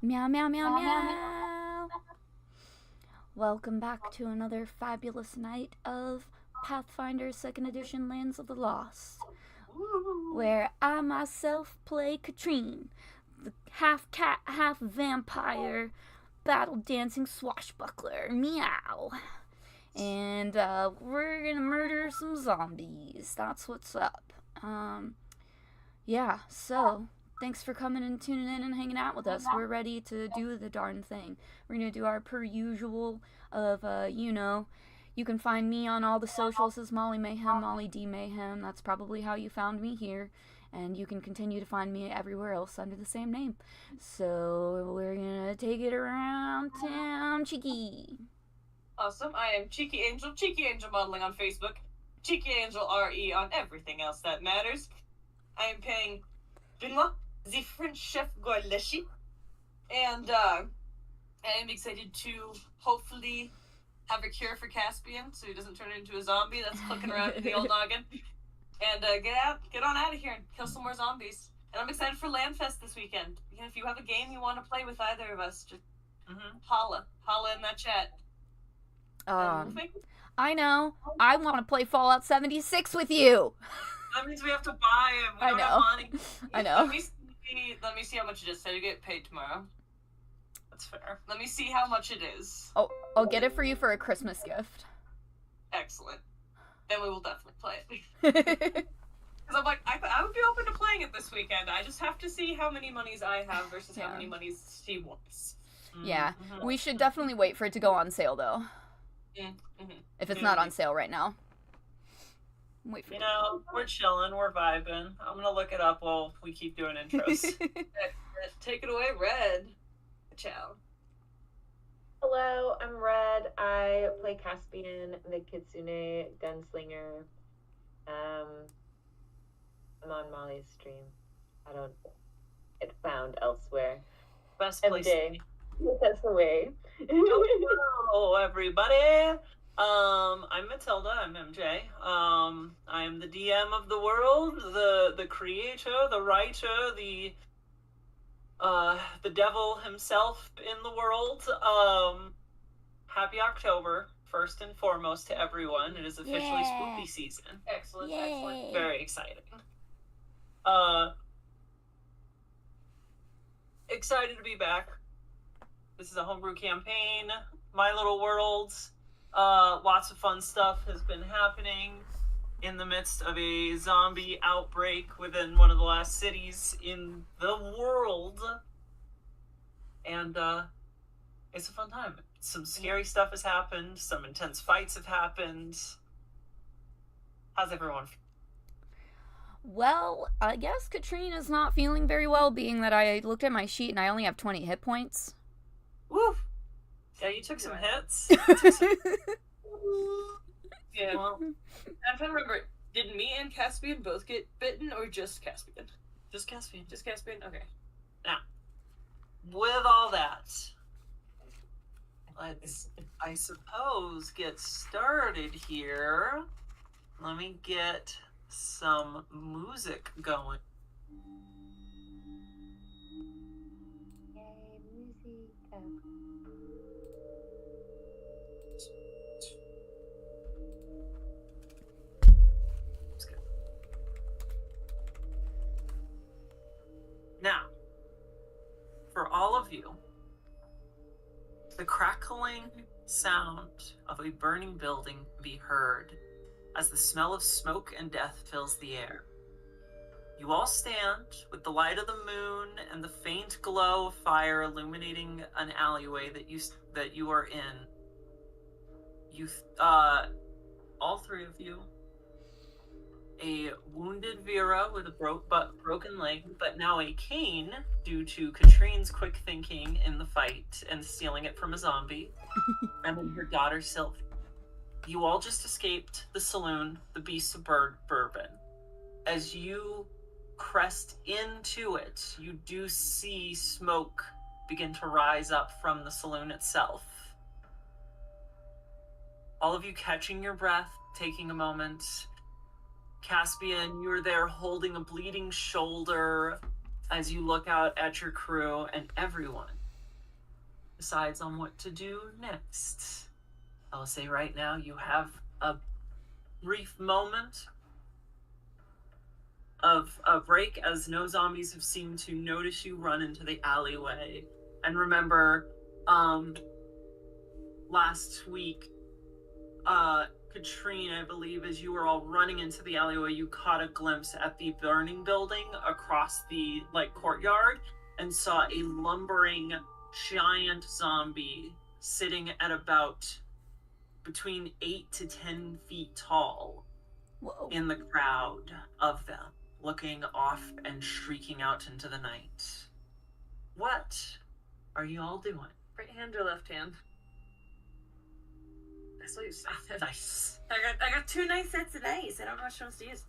Meow, meow, meow, meow. Welcome back to another fabulous night of Pathfinder 2nd Edition Lands of the Lost, where I myself play Katrine, the half cat, half vampire, battle dancing swashbuckler. Meow. And we're gonna murder some zombies. That's what's up. Yeah, so thanks for coming and tuning in and hanging out with us. We're ready to do the darn thing. We're gonna do our per usual of, you can find me on all the socials as Molly Mayhem, Molly D Mayhem. That's probably how you found me here. And you can continue to find me everywhere else under the same name. So we're gonna take it around town, Cheeky. Awesome. I am Cheeky Angel Modeling on Facebook, Cheeky Angel RE on everything else that matters. I am playing Benoit, the French chef Gorleshi, and I am excited to hopefully have a cure for Caspian so he doesn't turn into a zombie that's clicking around in the old noggin. And get on out of here and kill some more zombies. And I'm excited for Landfest this weekend. Again, if you have a game you want to play with either of us, just holla in that chat. I know. I want to play Fallout 76 with you. That means we have to buy him. We don't have money. I know. Let me see how much it is. So you get paid tomorrow. That's fair. Let me see how much it is. Oh, I'll get it for you for a Christmas gift. Excellent. Then we will definitely play it. Because I'm like, I would be open to playing it this weekend. I just have to see how many monies I have versus how many monies she wants. Yeah. We should definitely wait for it to go on sale, though. If it's not on sale right now. Wait for we're chilling, we're vibing. I'm gonna look it up while we keep doing intros. Take it away, Red. Ciao. Hello, I'm Red. I play Caspian, the Kitsune Gunslinger. I'm on Molly's stream. I don't get found elsewhere. Best place. That's the way. Hello, everybody. I'm Matilda. I'm MJ. I am the DM of the world, the creator, the writer, the devil himself in the world. Happy October, first and foremost, to everyone. It is officially spooky season. Excellent, excellent. Very exciting. Excited to be back. This is a homebrew campaign. My Little Worlds. Lots of fun stuff has been happening in the midst of a zombie outbreak within one of the last cities in the world. And it's a fun time. Some scary stuff has happened. Some intense fights have happened. How's everyone feeling? Well, I guess Katrina's not feeling very well, being that I looked at my sheet and I only have 20 hit points. Woo! Yeah, you took some hits. Yeah. Well, I'm trying to remember, did me and Caspian both get bitten, or just Caspian? Just Caspian. Just Caspian? Okay. Now, with all that, let's, I suppose, get started here. Let me get some music going. Now, for all of you, the crackling sound of a burning building can be heard as the smell of smoke and death fills the air. You all stand with the light of the moon and the faint glow of fire illuminating an alleyway that you are in. You, all three of you, a wounded Vera with a broken leg, but now a cane due to Katrine's quick thinking in the fight and stealing it from a zombie, and then her daughter Sylph. You all just escaped the saloon, the Beast of Bourbon. As you crest into it, you do see smoke begin to rise up from the saloon itself. All of you catching your breath, taking a moment. Caspian, you're there holding a bleeding shoulder as you look out at your crew and everyone decides on what to do next. I'll say right now you have a brief moment of a break as no zombies have seemed to notice you run into the alleyway. And remember, last week, Katrine, I believe, as you were all running into the alleyway, you caught a glimpse at the burning building across the courtyard and saw a lumbering giant zombie sitting at about between 8 to 10 feet tall. Whoa. In the crowd of them, looking off and shrieking out into the night. What are you all doing? Right hand or left hand? I saw you say that. Nice. I got 2 nice sets of dice. I don't know which ones to use.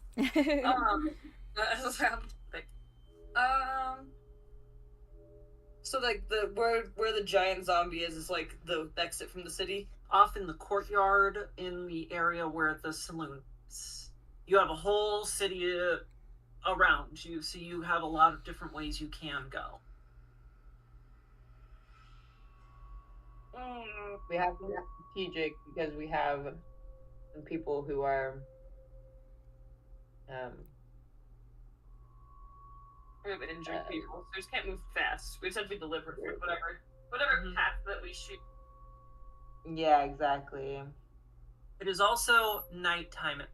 So like where the giant zombie is like the exit from the city. Off in the courtyard, in the area where the saloon is. You have a whole city around you, so you have a lot of different ways you can go. We have to be strategic because we have some people who are We have injured people, so we just can't move fast. We just have to be deliberate for whatever path that we shoot. yeah, exactly. It is also nighttime. I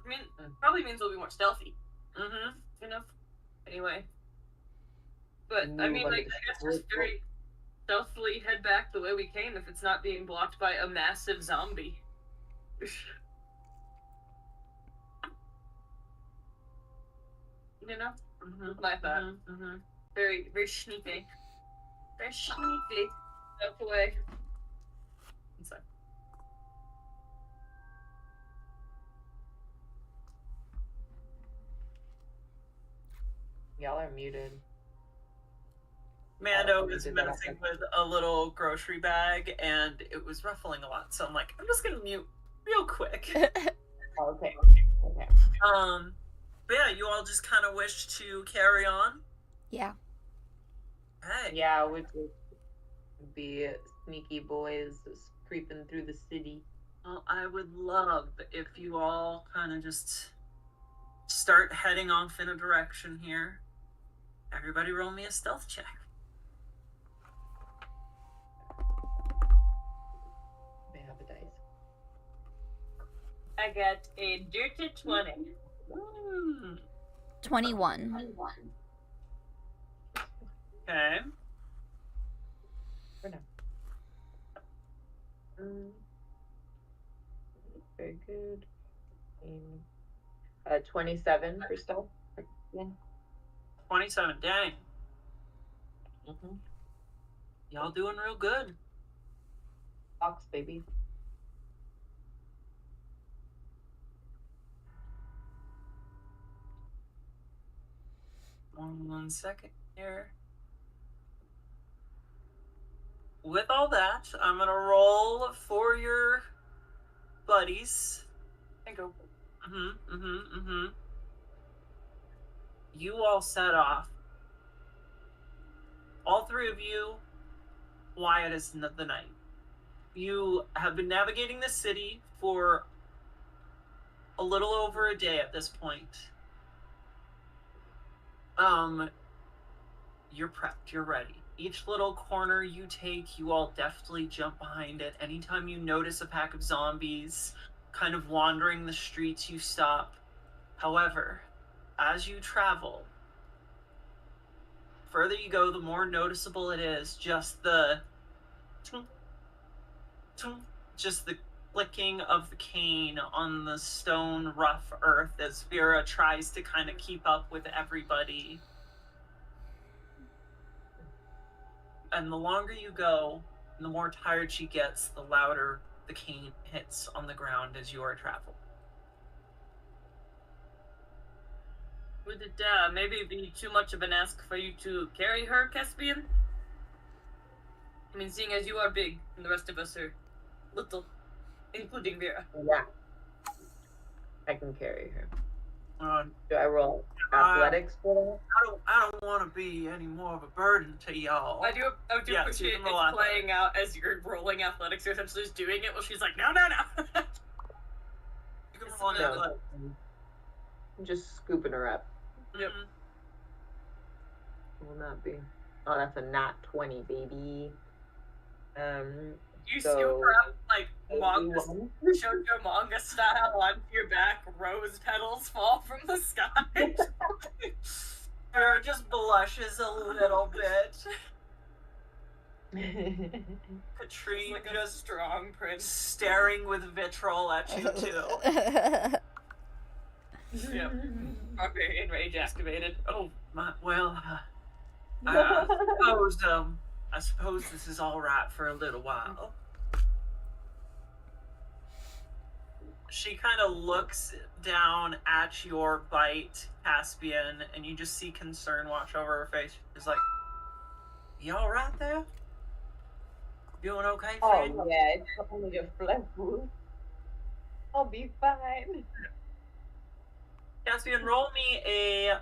mean, probably means we'll be more stealthy. Mm-hmm. Enough. Anyway. But, I Ooh, mean, but like, I guess just very stealthily head back the way we came if it's not being blocked by a massive zombie. You know? Like that. Very, very sneaky. Very sneaky. Stealth away. Inside. Y'all are muted. Mando is messing with a little grocery bag, and it was ruffling a lot, so I'm like, I'm just gonna mute real quick. Oh, okay. But yeah, you all just kind of wish to carry on? Yeah. Hey. Yeah, we could be sneaky boys creeping through the city. Well, I would love if you all kind of just start heading off in a direction here. Everybody roll me a stealth check. May have a dice. I got a dirty 20. 21. Okay. For now. Very good. 27 for stealth. Yeah. 27, dang. Y'all doing real good. Fox, baby. One second here. With all that, I'm gonna roll for your buddies. And go. You all set off. All 3 of you, Wyatt the night. You have been navigating the city for a little over a day at this point. You're prepped, you're ready. Each little corner you take, you all deftly jump behind it. Anytime you notice a pack of zombies kind of wandering the streets, you stop. However, as you travel, further you go, the more noticeable it is. Just the clicking of the cane on the stone rough earth as Vera tries to kind of keep up with everybody. And the longer you go, and the more tired she gets, the louder the cane hits on the ground as you are traveling. Would it maybe be too much of an ask for you to carry her, Caspian? I mean, seeing as you are big and the rest of us are little, including Vera. Yeah. I can carry her. Do I roll athletics for I don't want to be any more of a burden to y'all. I do Yeah, appreciate you it can roll playing out as you're rolling athletics. You're essentially just doing it while she's like, no. You can roll an that? athletics. No, I'm just scooping her up. Yep. Will not be. Oh, that's a nat 20, baby. You So, scoop her up like manga, 81. shoujo manga style onto your back. Rose petals fall from the sky. Her just blushes a little bit. Katrine Like a just strong prince. staring with vitriol at you too. Yep. Barbarian rage activated. Oh my, well, I suppose this is all right for a little while. She kind of looks down at your bite, Caspian, and you just see concern wash over her face. She's like, "You all right there? Doing okay, friend?" Oh, yeah, it's only a flesh wound. I'll be fine. Caspian, roll me a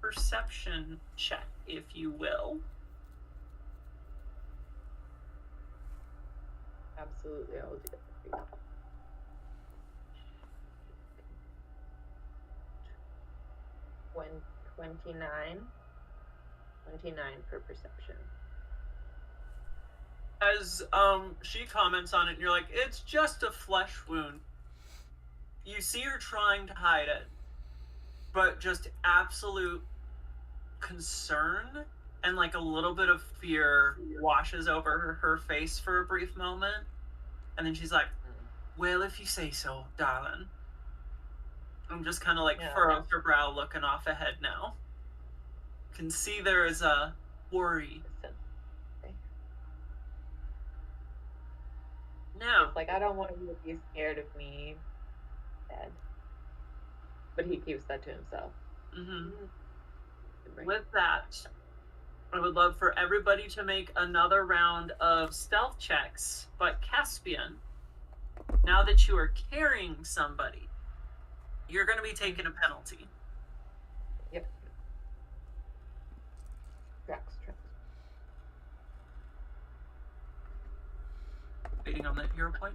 perception check, if you will. Absolutely, I will do it for you. 29 for perception. As she comments on it, and you're like, "It's just a flesh wound." You see her trying to hide it, but just absolute concern and like a little bit of fear washes over her face for a brief moment, and then she's like, "Well, if you say so, darling." I'm just kind of like furrows her brow, looking off ahead now. Can see there is a worry. Now, It's like, I don't want him to be scared of me. Dad. But he keeps that to himself. with that, I would love for everybody to make another round of stealth checks. But Caspian, now that you are carrying somebody, you're going to be taking a penalty. Yep. Tracks. Waiting on that hero point.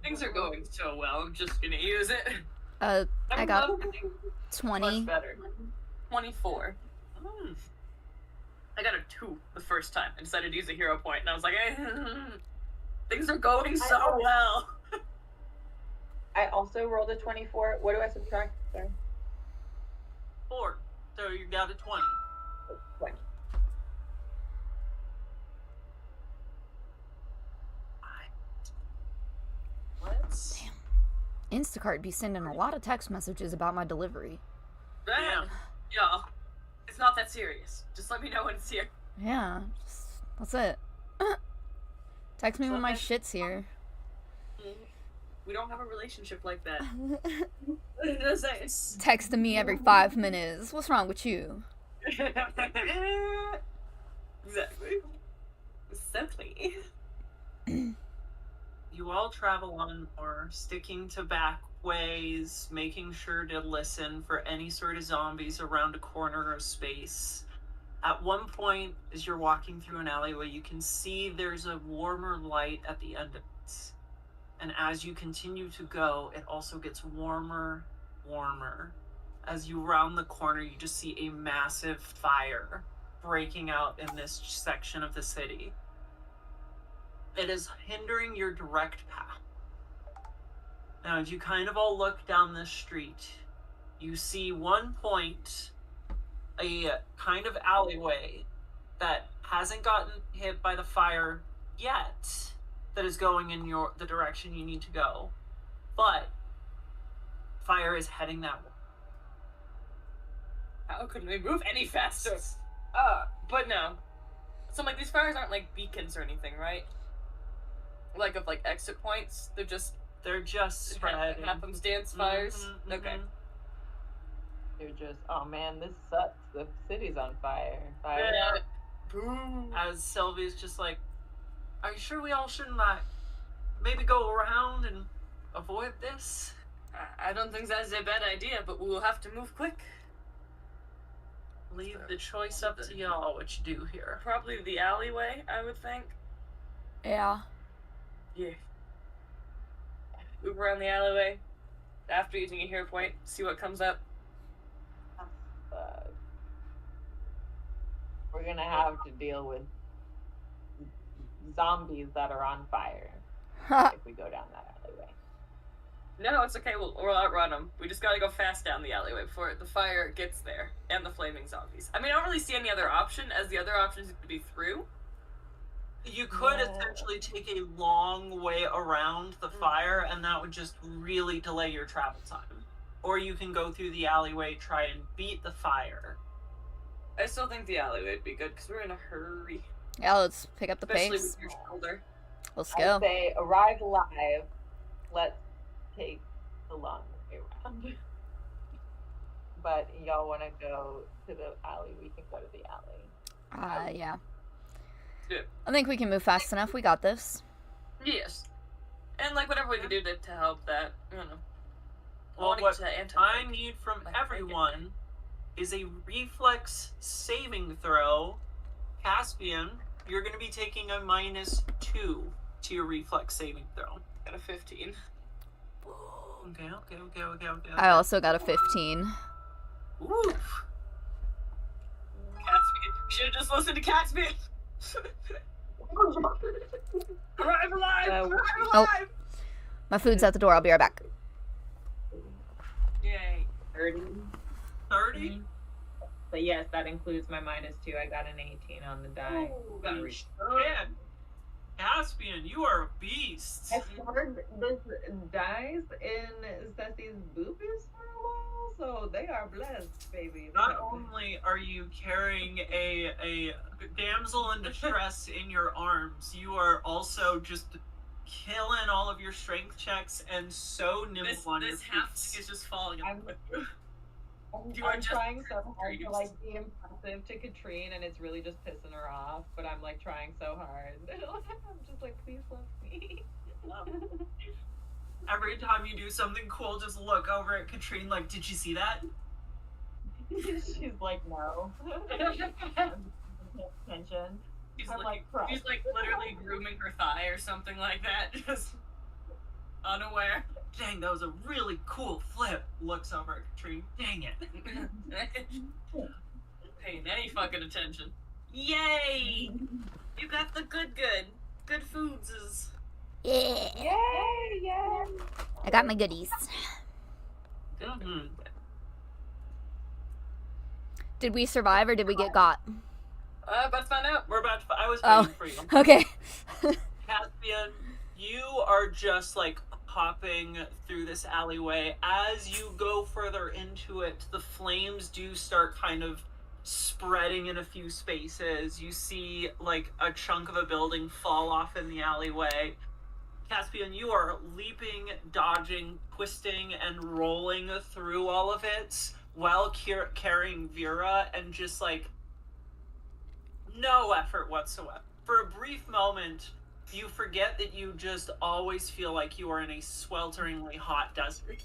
Things are going so well. I'm just gonna use it. I got much 20. better. 24. I got a 2 the first time. I decided to use a hero point, and I was like, things are going so well. I also rolled a 24. What do I subtract? Sorry. 4. So you got a 20. 20. Let's. Damn. Instacart be sending a lot of text messages about my delivery. Damn. Yeah. It's not that serious. Just let me know when it's here. Yeah, that's it. Text me when my shit's here. We don't have a relationship like that. Texting me every 5 minutes. What's wrong with you? Exactly. You all travel on more, sticking to back ways, making sure to listen for any sort of zombies around a corner of space. At one point, as you're walking through an alleyway, you can see there's a warmer light at the end of it. And as you continue to go, it also gets warmer. As you round the corner, you just see a massive fire breaking out in this section of the city. It is hindering your direct path. Now, as you kind of all look down this street, you see one point, a kind of alleyway that hasn't gotten hit by the fire yet, that is going in the direction you need to go. But fire is heading that way. How couldn't we move any faster? But no. So, like, these fires aren't, like, beacons or anything, right? Like, of, like, exit points? They're just spreading. happenstance fires? Okay. They're just, oh man, this sucks. The city's on fire. Yeah. Boom. As Sylvie's just like, are you sure we all shouldn't, like, maybe go around and avoid this? I don't think that's a bad idea, but we will have to move quick. Leave the choice up to y'all what you do here. Probably the alleyway, I would think. Yeah. Yeah. Move around the alleyway. After using a hero point, see what comes up. We're gonna have to deal with zombies that are on fire if we go down that alleyway. No, it's okay. We'll outrun them. We just gotta go fast down the alleyway before the fire gets there and the flaming zombies. I mean, I don't really see any other option, as the other option is to be through. You could essentially take a long way around the fire, and that would just really delay your travel time. Or you can go through the alleyway, try and beat the fire. I still think the alleyway would be good because we're in a hurry. Yeah, let's pick up the Especially pace. with your shoulder. Let's I go. say arrive alive. Let's take the long way around. But y'all want to go to the alley? We can go to the alley. Yeah. Good. I think we can move fast enough. We got this. Yes. And like whatever we can do to help that, you know. Well, what I need from everyone is a reflex saving throw. Caspian, you're going to be taking a -2 to your reflex saving throw. Got a 15. Okay. I also got a 15. Oof. Caspian. Should have just listened to Caspian. Arrive alive! Arrive alive! My food's at the door. I'll be right back. Yay. 30. 30? But yes, that includes my -2. I got an 18 on the die. Holy shit. Caspian, you are a beast. I stored this dice in Ceci's boobies for a while, so they are blessed, baby. Not only are you carrying a damsel in distress in your arms, you are also just killing all of your strength checks and so nimble on your This feet. halfling is just falling apart. I'm trying so hard to like be impressive to Katrine, and it's really just pissing her off. But I'm like trying so hard. I'm just like, please love me. Every time you do something cool, just look over at Katrine like, did you see that? She's like, no. Attention. She's I'm like crushed. literally grooming her thigh or something like that, just unaware. Dang, that was a really cool flip. Looks over at Katrine. Dang it. Paying any fucking attention. Yay! You got the good. Good foods is. Yeah. Yay! I got my goodies. Mm-hmm. Did we survive or did we get got? About to find out. We're about to. I was Oh. waiting for you. Okay. Caspian, you are just like hopping through this alleyway. As you go further into it, the flames do start kind of spreading in a few spaces. You see like a chunk of a building fall off in the alleyway. Caspian, you are leaping, dodging, twisting, and rolling through all of it while carrying Vera, and just like no effort whatsoever. For a brief moment, you forget that you just always feel like you are in a swelteringly hot desert.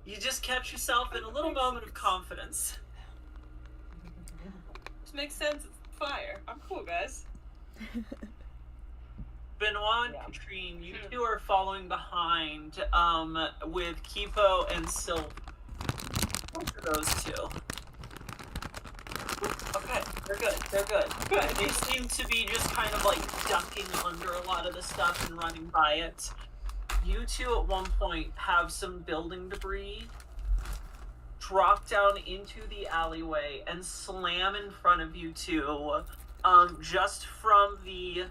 You just catch yourself in a little moment of confidence. Which makes sense. It's fire. I'm cool, guys. Benoit and Yeah. Katrine, you two are following behind with Kipo and Sylph. What's for those two? Okay, they're good. They seem to be just kind of like ducking under a lot of the stuff and running by it. You two at one point have some building debris drop down into the alleyway and slam in front of you two, just from the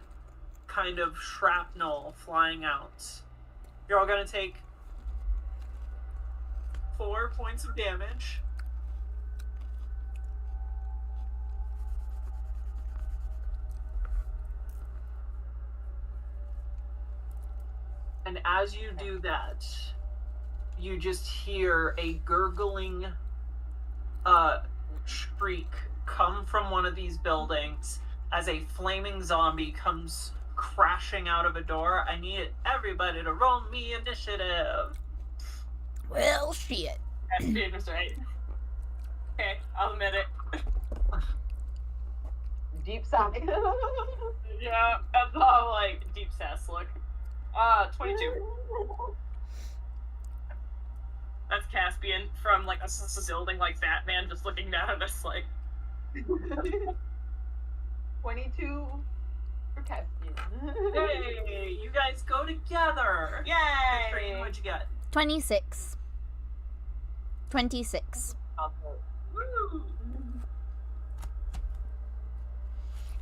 kind of shrapnel flying out. You're all gonna take 4 points of damage. And as you do that, you just hear a gurgling shriek come from one of these buildings as a flaming zombie comes crashing out of a door. I need everybody to roll me initiative. Well, shit. Caspian was right. Okay, I'll admit it. Deep sigh. Yeah, that's all like deep sass look. 22. That's Caspian from like a building like Batman just looking down at us like 22 for Caspian. Hey, you guys go together. Katrine, yay! what'd you get? 26. 26. Also, Woo!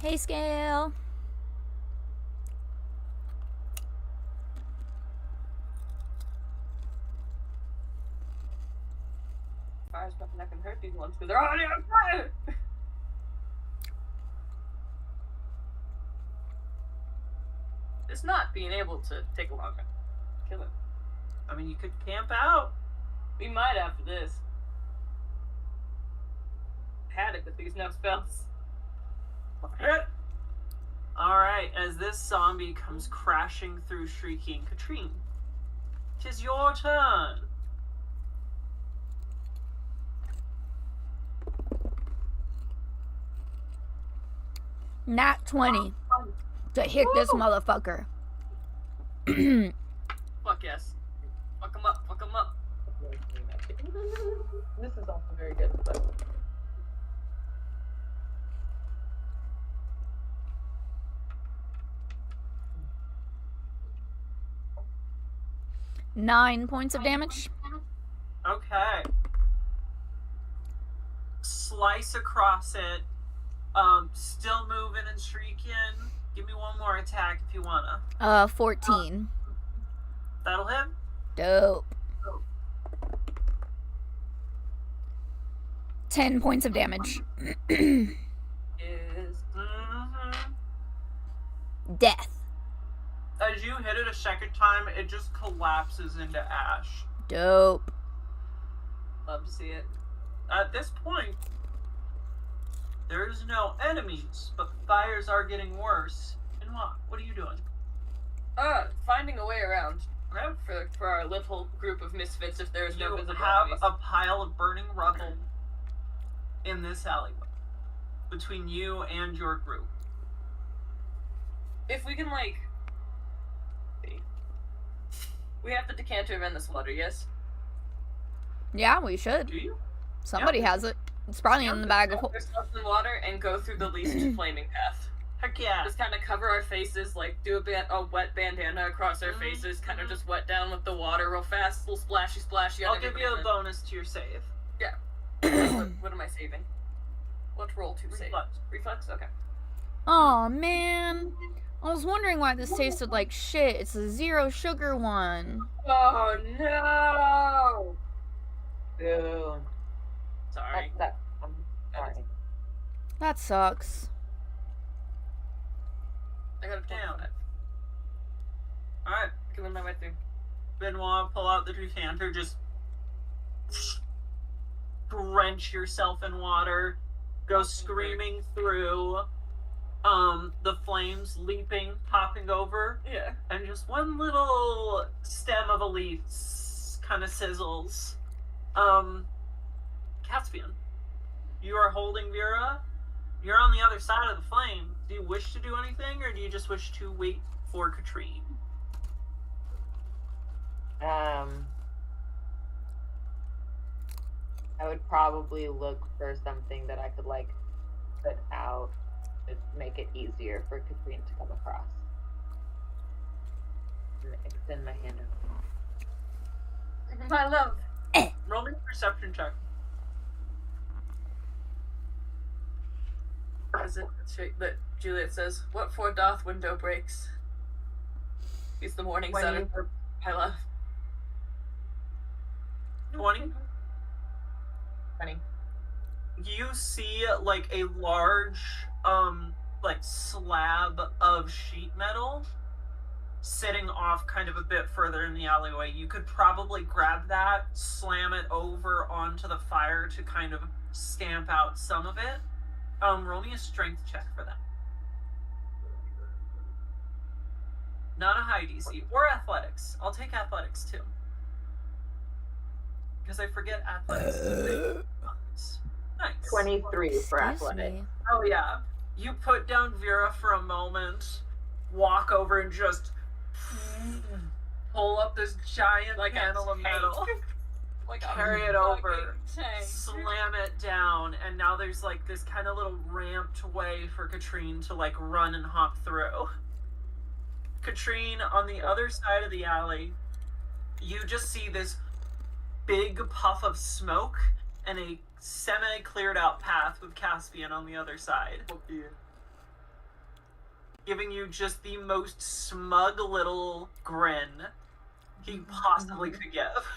Hey, Scale. Fire's nothing that can hurt these ones because they're already on fire! It's not being able to take a long time. Kill it. I mean, you could camp out. We might after this. Had it with these no spells. Alright, as this zombie comes crashing through, shrieking, Katrine, 'tis your turn. Nat 20 to hit this motherfucker. Fuck yes. Fuck him up, fuck him up. this is also very good, but 9 points of damage. Okay. Slice across it. Still moving and shrieking. Give me one more attack if you wanna. 14. That'll hit. Dope. 10 points of damage. Is Mm-hmm. Death. As you hit it a second time, it just collapses into ash. Dope. love to see it. At this point, there's no enemies, but the fires are getting worse. And what are you doing? Finding a way around. Okay. For our little group of misfits if there's no You visible have enemies. a pile of burning rubble in this alleyway between you and your group. If we can, like... see. We have the decanter and this water, yes? Yeah, we should. Do you? Somebody has it. It's probably in the bag of... There's stuff in water and go through the least flaming path. Heck yeah. Just kind of cover our faces, like do a wet bandana across our faces, kind of just wet down with the water real fast, little splashy. I'll give you a bonus to your save. What am I saving? What roll to save? Reflex. Reflex? Okay. Oh man. I was wondering why this tasted like shit. It's a 0 sugar one. Oh no! boo. Sorry. I'm sorry. That sucks. I got a Damn. 25. Alright, Giving my way through. Benoit, pull out the decanter, just drench yourself in water, go screaming through, the flames leaping, popping over, Yeah. and just one little stem of a leaf kind of sizzles. Caspian, you are holding Vera. You're on the other side of the flame. Do you wish to do anything, or do you just wish to wait for Katrine? I would probably look for something that I could like put out to make it easier for Katrine to come across. And extend my hand over. My love. Roll me a perception check. Is it straight that Juliet says, "What for doth window breaks? He's the morning sun. I love." 20. 20. You see like a large like slab of sheet metal sitting off kind of a bit further in the alleyway. You could probably grab that, slam it over onto the fire to kind of stamp out some of it. Roll me a strength check for that. Not a high DC. Or athletics. I'll take athletics too. because I forget athletics. Nice. 23 for Excuse athletic. me. Oh yeah. You put down Vera for a moment, walk over and just pull up this giant Like a panel of metal, Like carry a it over, fucking tank. slam it down, and now there's like this kind of little ramped way for Katrine to like run and hop through. Katrine, on the other side of the alley, you just see this big puff of smoke and a semi-cleared out path with Caspian on the other side. Giving you just the most smug little grin he possibly could give.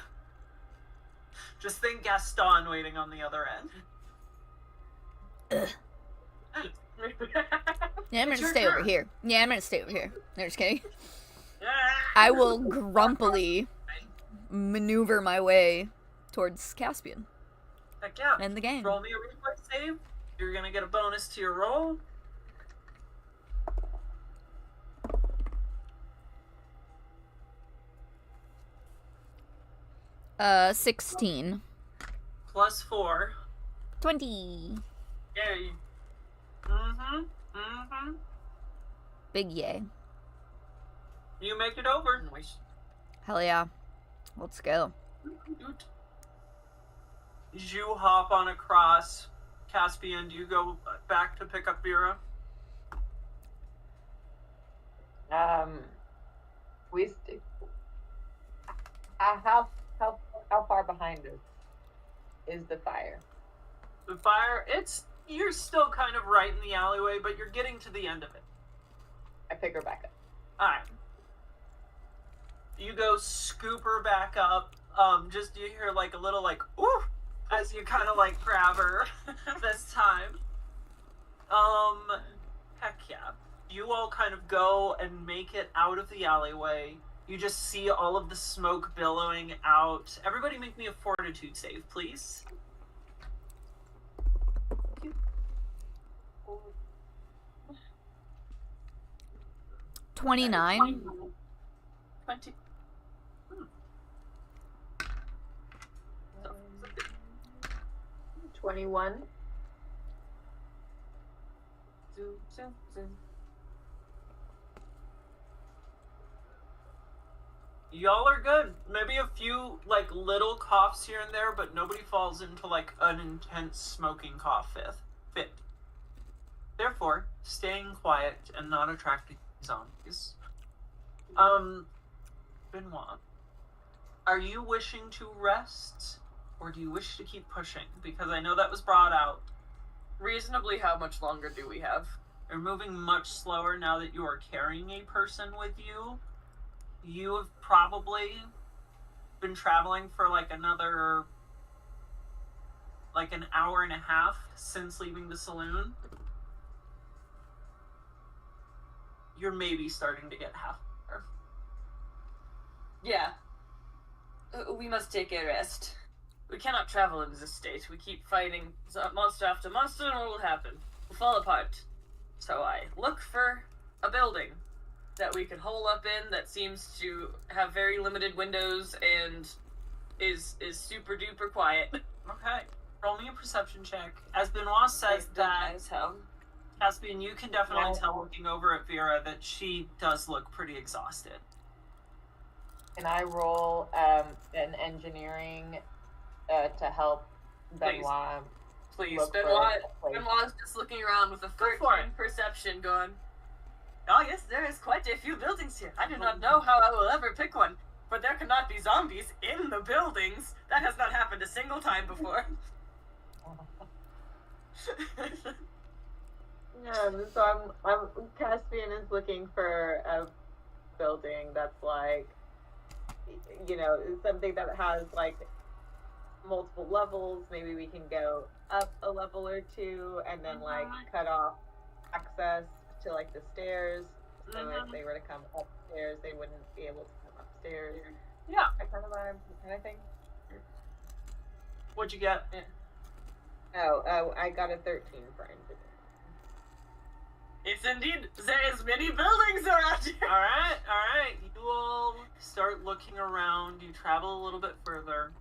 Just think Gaston waiting on the other end. Yeah, I'm It's gonna your stay over turn. here. Yeah, I'm gonna stay over here. No, just kidding. I will grumpily maneuver my way towards Caspian Heck yeah. and the gang. Roll me a reflex save. You're gonna get a bonus to your roll. Uh, 16. Plus 4. 20. Yay. Big yay. You make it over. Nice. Hell yeah. Let's go. You hop on across. Caspian, do you go back to pick up Vera? How far behind us is the fire? The fire, you're still kind of right in the alleyway, but you're getting to the end of it. I pick her back up. Alright. You go scoop her back up. Just you hear like a little like, ooh, as you kind of like grab her this time. Heck yeah. You all kind of go and make it out of the alleyway. You just see all of the smoke billowing out. Everybody make me a fortitude save, please. 29. 20. 21. Y'all are good. Maybe a few, like, little coughs here and there, but nobody falls into, like, an intense smoking cough fit. Therefore, staying quiet and not attracting zombies. Benoit, are you wishing to rest, or do you wish to keep pushing? Because I know that was brought out. Reasonably, how much longer do we have? You're moving much slower now that you are carrying a person with you. You have probably been traveling for like another, like an hour and a half since leaving the saloon. You're maybe starting to get half there. Yeah. We must take a rest. We cannot travel in this state. We keep fighting monster after monster, and what will happen? We'll fall apart. So I look for a building that we can hole up in that seems to have very limited windows and is super duper quiet. Okay. Roll me a perception check. As Benoit says that, As hell. Caspian, you can definitely tell looking over at Vera that she does look pretty exhausted. Can I roll an engineering to help Benoit? Please, Look for Benoit's just looking around with a Go for 13 perception going, oh yes, there is quite a few buildings here. I do not know how I will ever pick one, but there cannot be zombies in the buildings. That has not happened a single time before. So I'm Caspian is looking for a building that's like, you know, something that has like multiple levels. Maybe we can go up a level or two and then like cut off access to like the stairs. So if they were to come upstairs, they wouldn't be able to come upstairs. Yeah. That kind of vibe, kind of thing. What'd you get? Oh, I got a 13 for engineering. It's indeed, there is many buildings around here. Alright. You all start looking around. You travel a little bit further.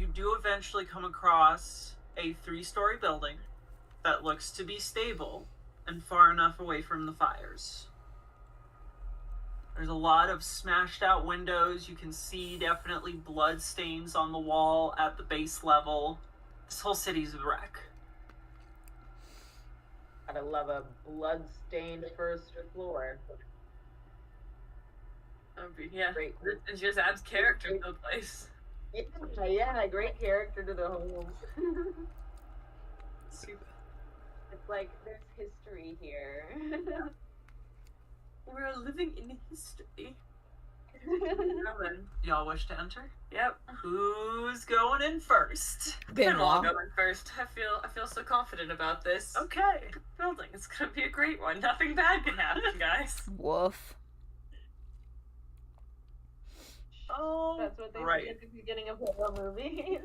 you do eventually come across a 3-story building that looks to be stable and far enough away from the fires. There's a lot of smashed out windows. You can see definitely blood stains on the wall at the base level. This whole city's a wreck. Gotta love a blood-stained first floor. Yeah, Great. it just adds character to the place. Yeah, great character to the home. It's like there's history here. We're living in history. Y'all wish to enter? Yep. Who's going in first? I'll go in first. I feel so confident about this. Okay. Building. It's gonna be a great one. Nothing bad can happen, guys. Woof. Oh, That's what they right. say at the beginning of horror movies.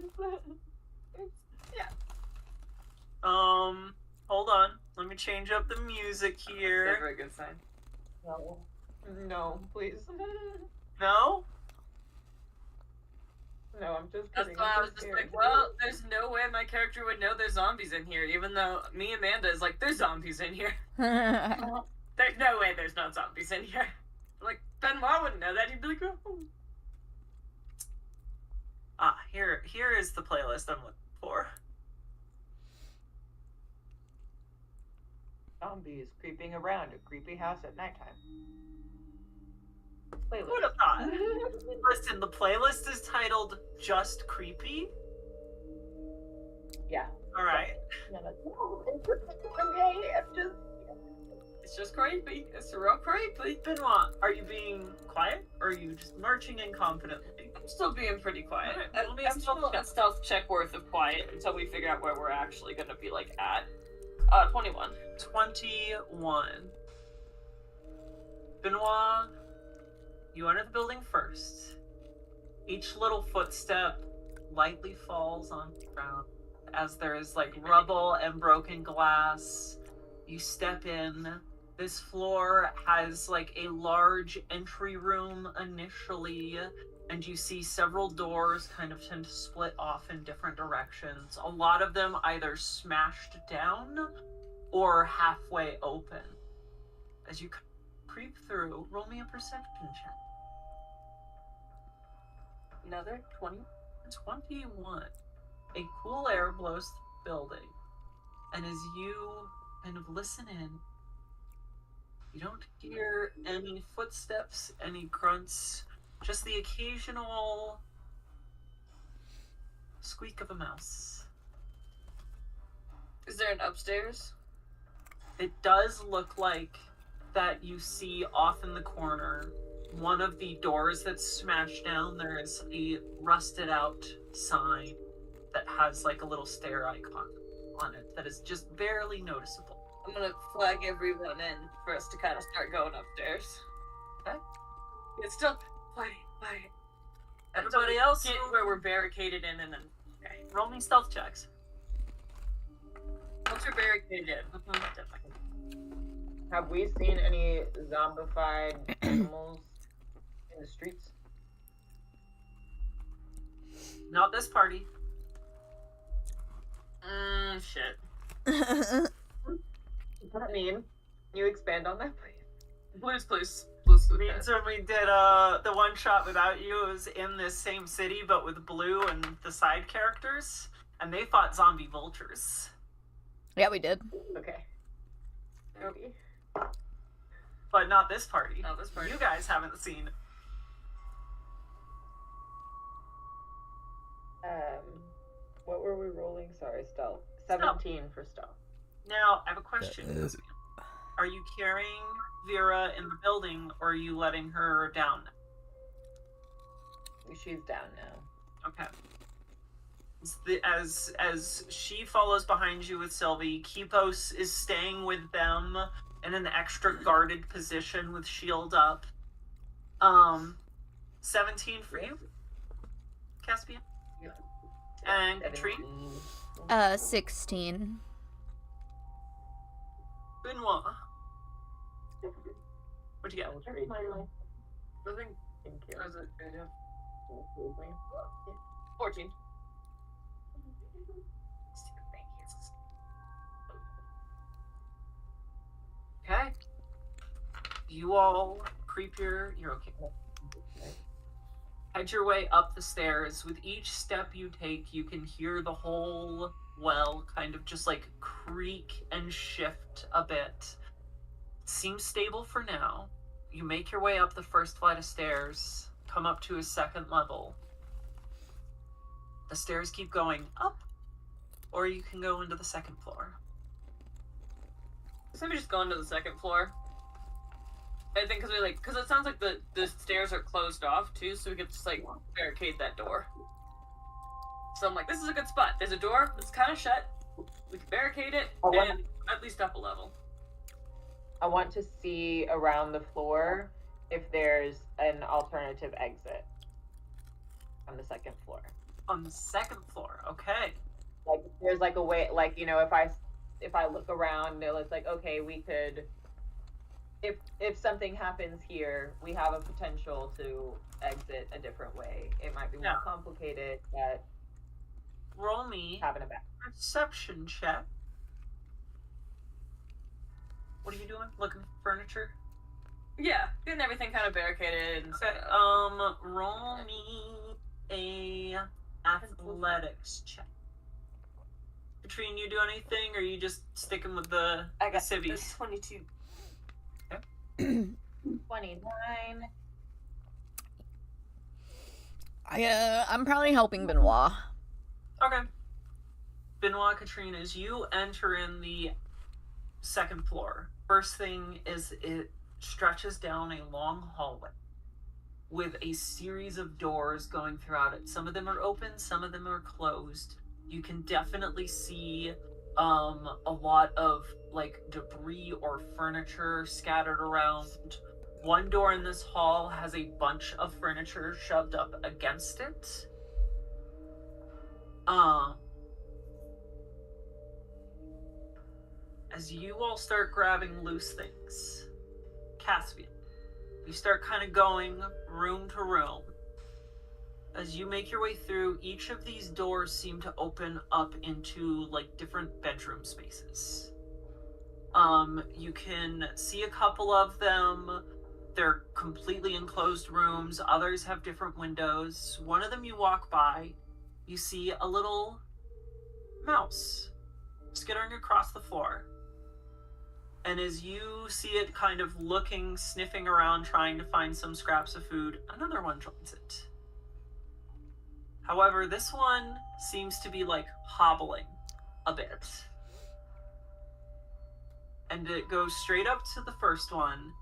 Hold on. Let me change up the music That's here. never a good sign. No, please. No? No, I'm just That's kidding. why I I'm was just scared. like, well, there's no way my character would know there's zombies in here, even though me, Amanda, is like, there's zombies in here. There's no way there's not zombies in here. Like, Benoit wouldn't know that. He'd be like, oh. Here is the playlist I'm looking for. Zombies creeping around a creepy house at nighttime. Playlist. What have thought? Listen, the playlist is titled Just Creepy. Yeah. Alright. Yeah, okay, It's just creepy. It's real creepy. Benoit, are you being quiet or are you just marching in confidently? I'm still being pretty quiet. Alright, let me I'm still check. a stealth check worth of quiet until we figure out where we're actually gonna be, like, at. 21. 21. Benoit, you enter the building first. Each little footstep lightly falls on the ground as there is like rubble and broken glass. You step in. This floor has like a large entry room initially, and you see several doors kind of tend to split off in different directions. A lot of them either smashed down or halfway open. As you creep through, roll me a perception check. Another 20. 21. A cool air blows through the building, and as you kind of listen in, you don't hear any footsteps, any grunts, just the occasional squeak of a mouse. Is there an upstairs? It does look like that you see off in the corner one of the doors that's smashed down. There is a rusted out sign that has like a little stair icon on it that is just barely noticeable. I'm gonna flag everyone in for us to kind of start going upstairs. Okay. It's still quiet. Everybody else, Get where we're barricaded in, and then okay. roll me stealth checks. Once we're barricaded in, Have we seen any zombified animals in the streets? Not this party. Shit. What I mean? Can you expand on that, please? Please. Means when we did the one shot without you, it was in this same city but with Blue and the side characters, and they fought zombie vultures. Yeah, we did. Okay. Okay. But not this party. Not this party. You guys haven't seen. What were we rolling? Sorry, stealth. 17 for stealth. Now, I have a question. Are you carrying Vera in the building, or are you letting her down? She's down now. Okay. As she follows behind you with Sylvie, Kipos is staying with them in an extra guarded position with shield up. 17 for you, Caspian? Yeah. And Katrine? 16. Benoit? What'd you get? I think. Thank you. Or is it? 14. Okay. You all creep you're okay. Head your way up the stairs. With each step you take, you can hear the whole well kind of just like creak and shift a bit. Seems stable for now. You make your way up the first flight of stairs, come up to a second level. The stairs keep going up, or you can go into the second floor. So we just go into the second floor. I think because it sounds like the stairs are closed off too, so we could just like barricade that door. So I'm like, this is a good spot. There's a door that's kind of shut. We can barricade it and at least up a level. I want to see around the floor if there's an alternative exit on the second floor. On the second floor, okay. Like there's like a way, like, you know, if I look around, it's like, okay, we could, if something happens here, we have a potential to exit a different way. It might be more complicated, but roll me having a back. Perception check. What are you doing? Looking for furniture? Yeah, getting everything kind of barricaded. And okay, roll me a athletics check. Katrine, you do anything, or are you just sticking with the civvies? 22. Okay. 29. I'm probably helping Benoit. Okay. Benoit, Katrine, as you enter in the second floor, first thing is it stretches down a long hallway with a series of doors going throughout it. Some of them are open, some of them are closed. You can definitely see a lot of like debris or furniture scattered around. One door in this hall has a bunch of furniture shoved up against it. As you all start grabbing loose things, Caspian, you start kind of going room to room. As you make your way through, each of these doors seem to open up into like different bedroom spaces. You can see a couple of them. They're completely enclosed rooms. Others have different windows. One of them you walk by, you see a little mouse skittering across the floor. And as you see it kind of looking, sniffing around, trying to find some scraps of food, another one joins it. However, this one seems to be like hobbling a bit. And it goes straight up to the first one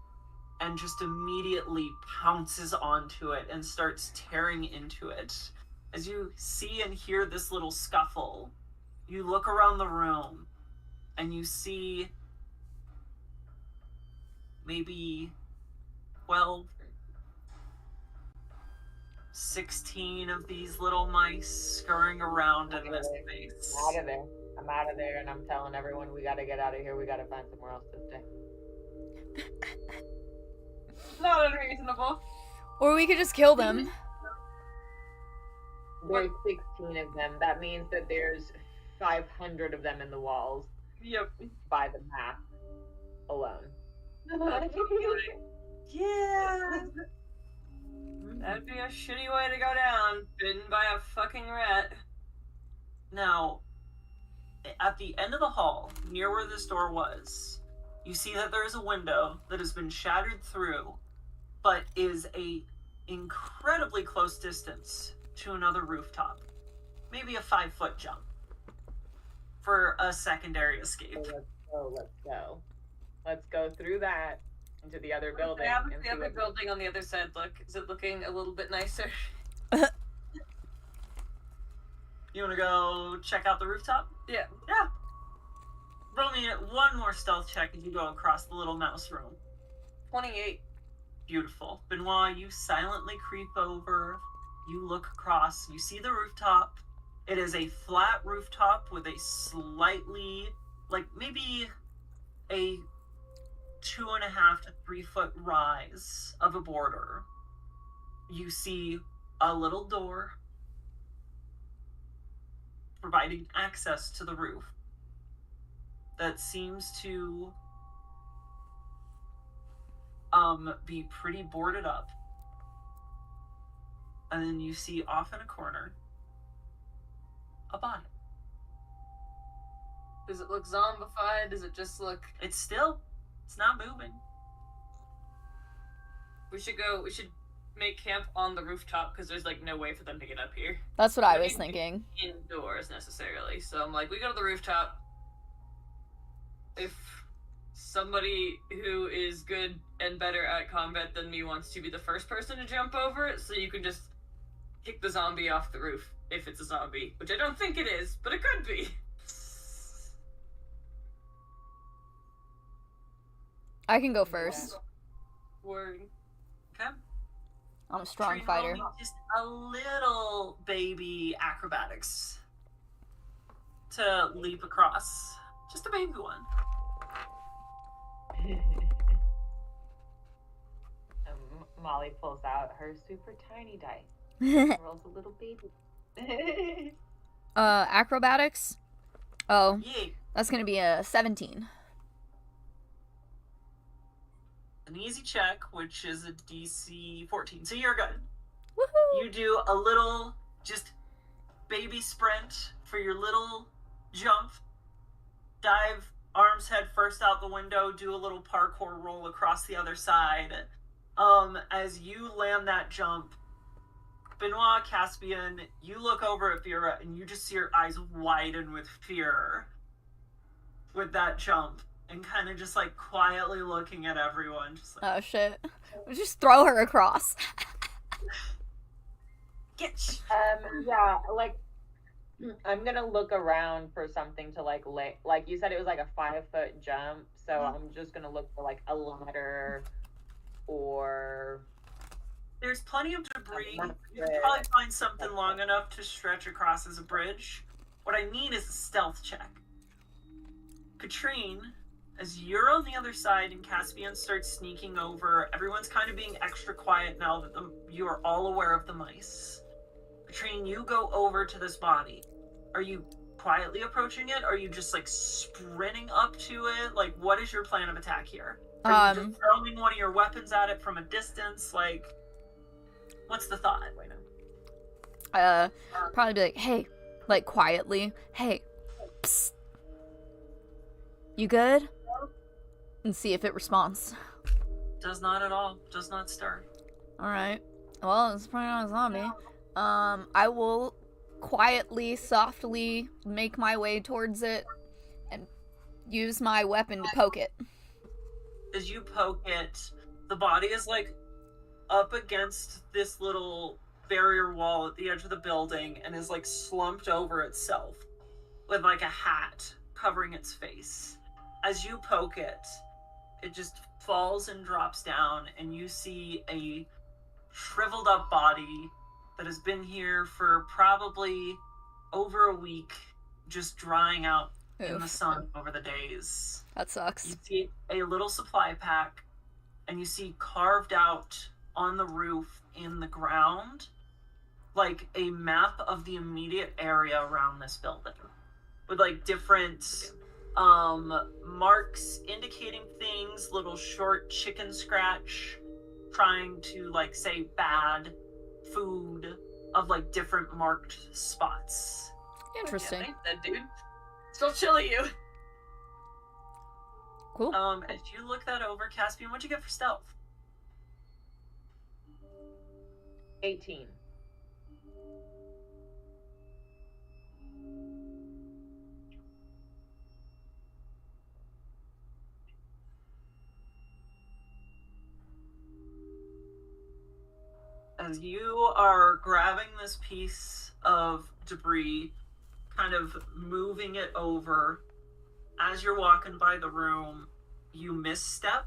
and just immediately pounces onto it and starts tearing into it. As you see and hear this little scuffle, you look around the room and you see maybe 12, 16 of these little mice scurrying around in this space. I'm out of there. I'm out of there, and I'm telling everyone we gotta get out of here. We gotta find somewhere else to stay. Not unreasonable. Or we could just kill them. There's 16 of them. That means that there's 500 of them in the walls. Yep. By the math alone. Yeah. That'd be a shitty way to go down, bitten by a fucking rat. Now, at the end of the hall, near where this door was, you see that there is a window that has been shattered through, but is a incredibly close distance to another rooftop. Maybe a 5-foot jump for a secondary escape. Let's go. Let's go through that into the other building. How does the other building on the other side look? Is it looking a little bit nicer? You want to go check out the rooftop? Yeah. Yeah. Roll me one more stealth check as you go across the little mouse room. 28. Beautiful. Benoit, you silently creep over. You look across. You see the rooftop. It is a flat rooftop with a slightly, like maybe a 2.5 to 3 foot rise of a border. You see a little door providing access to the roof that seems to be pretty boarded up. And then you see off in a corner a body. Does it look zombified? Does it just look... It's not moving. We should make camp on the rooftop because there's like no way for them to get up here. That's what I was thinking. Indoors necessarily. So I'm like, we go to the rooftop. If somebody who is good and better at combat than me wants to be the first person to jump over it, so you can just kick the zombie off the roof if it's a zombie, which I don't think it is, but it could be. I can go first. Word. Okay. I'm a strong Trina, fighter. roll me just a little baby acrobatics to leap across. Just a baby one. Molly pulls out her super tiny dice. And rolls a little baby. Acrobatics? Oh, Yeah. that's gonna be a 17. An easy check, which is a DC 14. So you're good. Woohoo! You do a little, just baby sprint for your little jump. Dive, arms head first out the window, do a little parkour roll across the other side. As you land that jump, Benoit, Caspian, you look over at Vera and you just see her eyes widen with fear with that jump and kind of just like quietly looking at everyone. Just like, Oh shit. We'll just throw her across. get Yeah, like I'm gonna look around for something to like lay. Like you said, it was like a 5-foot jump, so I'm just gonna look for like a ladder or. There's plenty of debris. Not You can good. probably find something long enough to stretch across as a bridge. What I need is a stealth check. Katrine, as you're on the other side and Caspian starts sneaking over, everyone's kind of being extra quiet now that you are all aware of the mice. Katrine, you go over to this body. Are you quietly approaching it? Or are you just like sprinting up to it? Like, what is your plan of attack here? Are you just throwing one of your weapons at it from a distance? Like, what's the thought? Probably be like, hey, like quietly, hey, psst. You good? And see if it responds. Does not at all. Does not stir. Alright. Well, it's probably not a zombie. I will quietly, softly make my way towards it and use my weapon to poke it. As you poke it, the body is like up against this little barrier wall at the edge of the building and is like slumped over itself with like a hat covering its face. As you poke it, it just falls and drops down, and you see a shriveled up body that has been here for probably over a week, just drying out in the Oof. sun over the days. That sucks. You see a little supply pack, and you see carved out on the roof in the ground, like a map of the immediate area around this building, with like different marks indicating things, little short chicken scratch trying to like say bad food of like different marked spots. Interesting. Yeah, that dude. Still chilling you. Cool. If you look that over, Caspian, what'd you get for stealth? 18. As you are grabbing this piece of debris, kind of moving it over, as you're walking by the room, you misstep,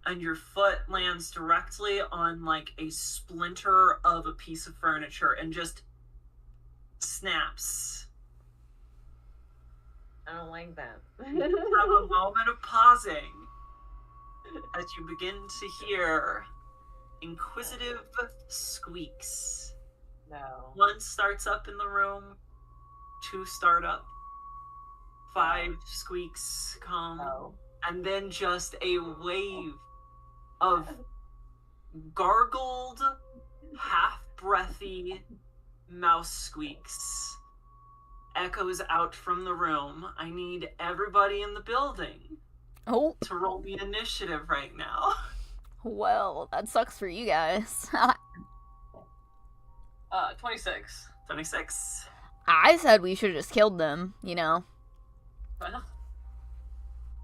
and your foot lands directly on like a splinter of a piece of furniture and just snaps. I don't like that. You have a moment of pausing as you begin to hear inquisitive squeaks. No. One starts up in the room, 2 start up, 5 squeaks come, and then just a wave of gargled, half-breathy mouse squeaks echoes out from the room. I need everybody in the building to roll the initiative right now. Well, that sucks for you guys. 26. 26. I said we should have just killed them, you know. Well,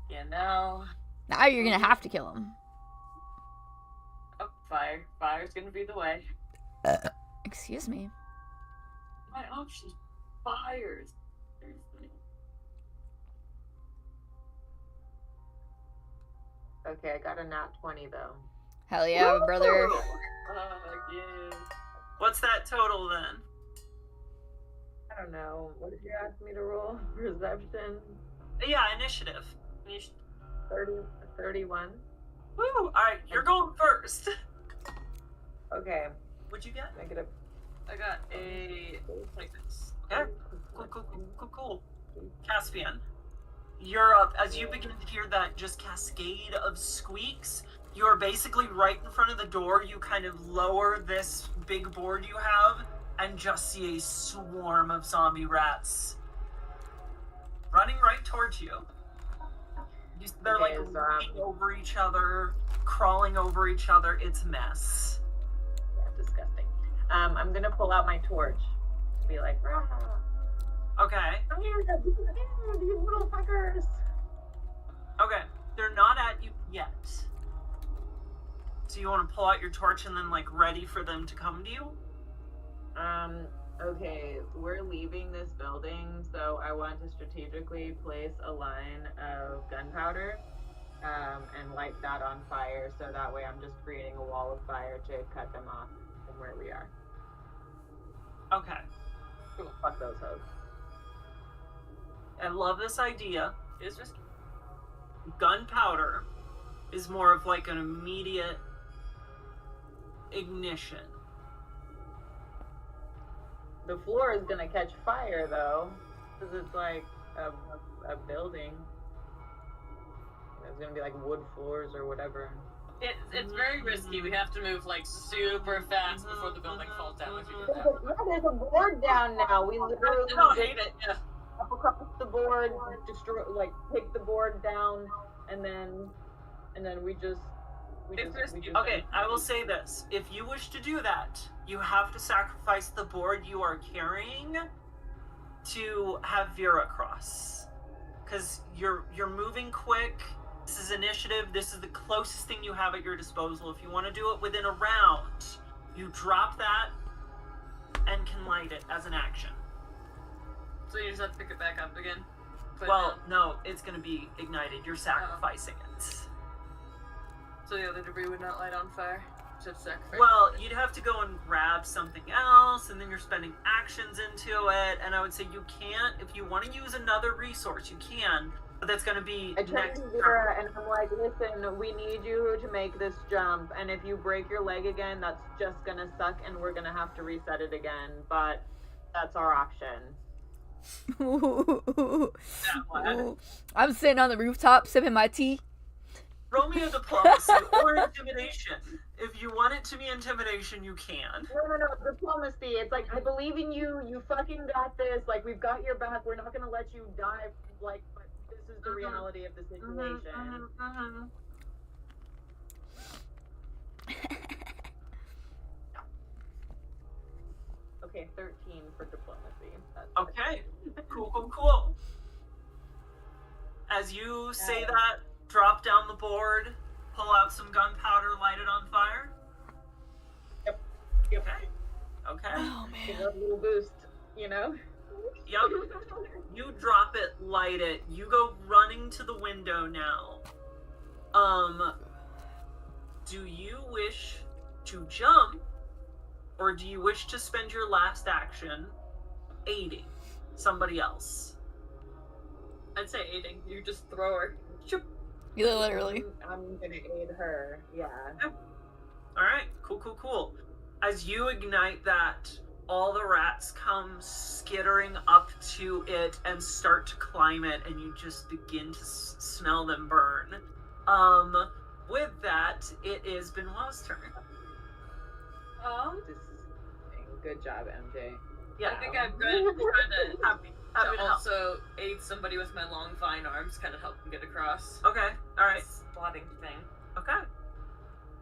yeah, now Now you're gonna have to kill them. oh, fire. Fire's gonna be the way. Excuse me. My option fires. Seriously. Okay, I got a nat 20 though. Hell yeah, brother. Yeah. What's that total then? I don't know. What did you ask me to roll? Perception? Yeah, initiative. 31. Woo! Alright, you're going first. Okay. What'd you get? Negative. I got a 26. Okay. Cool. Caspian, you're up. As you begin to hear that just cascade of squeaks, you're basically right in front of the door. You kind of lower this big board you have and just see a swarm of zombie rats running right towards you. They're like leaping over each other, crawling over each other. It's a mess. Yeah, disgusting. I'm gonna pull out my torch and be like, rah. Okay. Come here, these little fuckers. Okay. They're not at you yet. So you want to pull out your torch and then like ready for them to come to you? Okay, we're leaving this building, so I want to strategically place a line of gunpowder, and light that on fire, so that way I'm just creating a wall of fire to cut them off from where we are. Okay. Cool. Fuck those hoes. I love this idea. It's risky. Gunpowder is more of like an immediate ignition. The floor is gonna catch fire though, because it's like a building. There's gonna be like wood floors or whatever. It's very risky. We have to move like super fast before the building falls down. If you do that. Yeah, there's a board down now. We literally I don't hate it. Yeah. up across the board, destroy, like take the board down, and then we just. Okay, I will say this. If you wish to do that, you have to sacrifice the board you are carrying to have Vera cross. Because you're moving quick. This is initiative. This is the closest thing you have at your disposal. If you want to do it within a round, you drop that and can light it as an action. So you just have to pick it back up again? Well, no, it's going to be ignited. You're sacrificing it. So the other debris would not light on fire? Just sacrifice? Well, you'd have to go and grab something else, and then you're spending actions into it, and I would say you can't. If you want to use another resource, you can, but that's going to be I turned to Vera and I'm like, listen, we need you to make this jump, and if you break your leg again, that's just going to suck, and we're going to have to reset it again, but that's our option. I'm sitting on the rooftop sipping my tea. Roll me a diplomacy or intimidation. If you want it to be intimidation, you can. No, diplomacy. It's like, I believe in you. You fucking got this. Like, we've got your back. We're not gonna let you die. Like, but this is the reality of the situation. Okay, 13 for diplomacy. That's okay. Cool. As you say that, drop down the board, pull out some gunpowder, light it on fire. Yep. Okay. Oh man. A little boost, you know? Yep. You drop it, light it. You go running to the window now. Do you wish to jump, or do you wish to spend your last action aiding somebody else? I'd say aiding. You just throw her. You literally. I'm gonna aid her, yeah. Alright, cool. As you ignite that all the rats come skittering up to it and start to climb it, and you just begin to smell them burn. With that, it is Benoit's turn. Good job, MJ. Yeah. I think I'm good. Trying to Happy to help. also aid somebody with my long fine arms, kind of help them get across. Okay, alright. Spotting thing. Okay.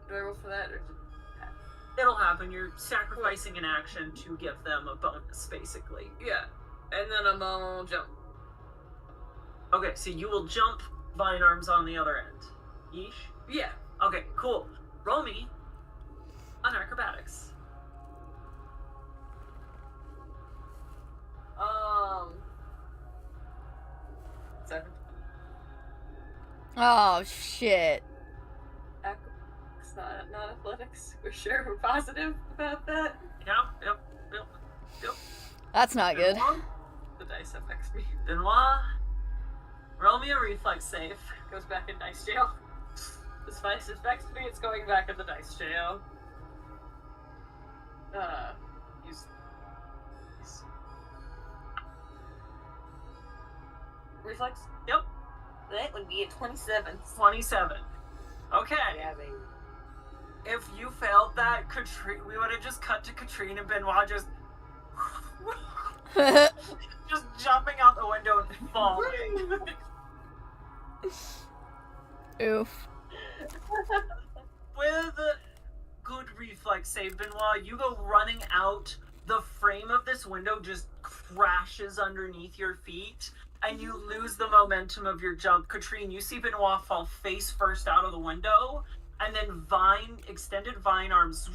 Do I roll for that, or just... It'll happen. You're sacrificing an action to give them a bonus, basically. Yeah. And then I'm gonna jump. Okay, so you will jump vine arms on the other end. Yeesh? Yeah. Okay, cool. Roll me on acrobatics. 7. Oh, shit. It's not athletics. We're sure we're positive about that. Yep. That's not good. The dice affects me. Benoit, roll me a reflex save. Goes back in dice jail. This dice affects me, it's going back in the dice jail. Use reflex? Yep. That would be a 27. 27. Okay. Yeah, baby. If you failed that, we would have just cut to Katrine and Benoit just jumping out the window and falling. Oof. With a good reflex save, Benoit, you go running out. The frame of this window just crashes underneath your feet, and you lose the momentum of your jump. Katrine, you see Benoit fall face first out of the window, and then extended vine arms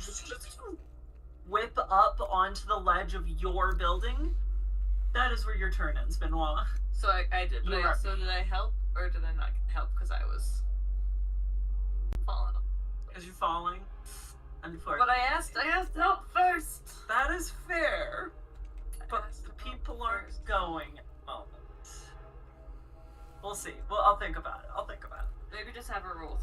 whip up onto the ledge of your building. That is where your turn ends, Benoit. So I did, but did I help, or did I not help because I was falling? Because you're falling. But I asked help first. That is fair. But the people aren't going at the moment. We'll see. Well, I'll think about it. Maybe just have her roll.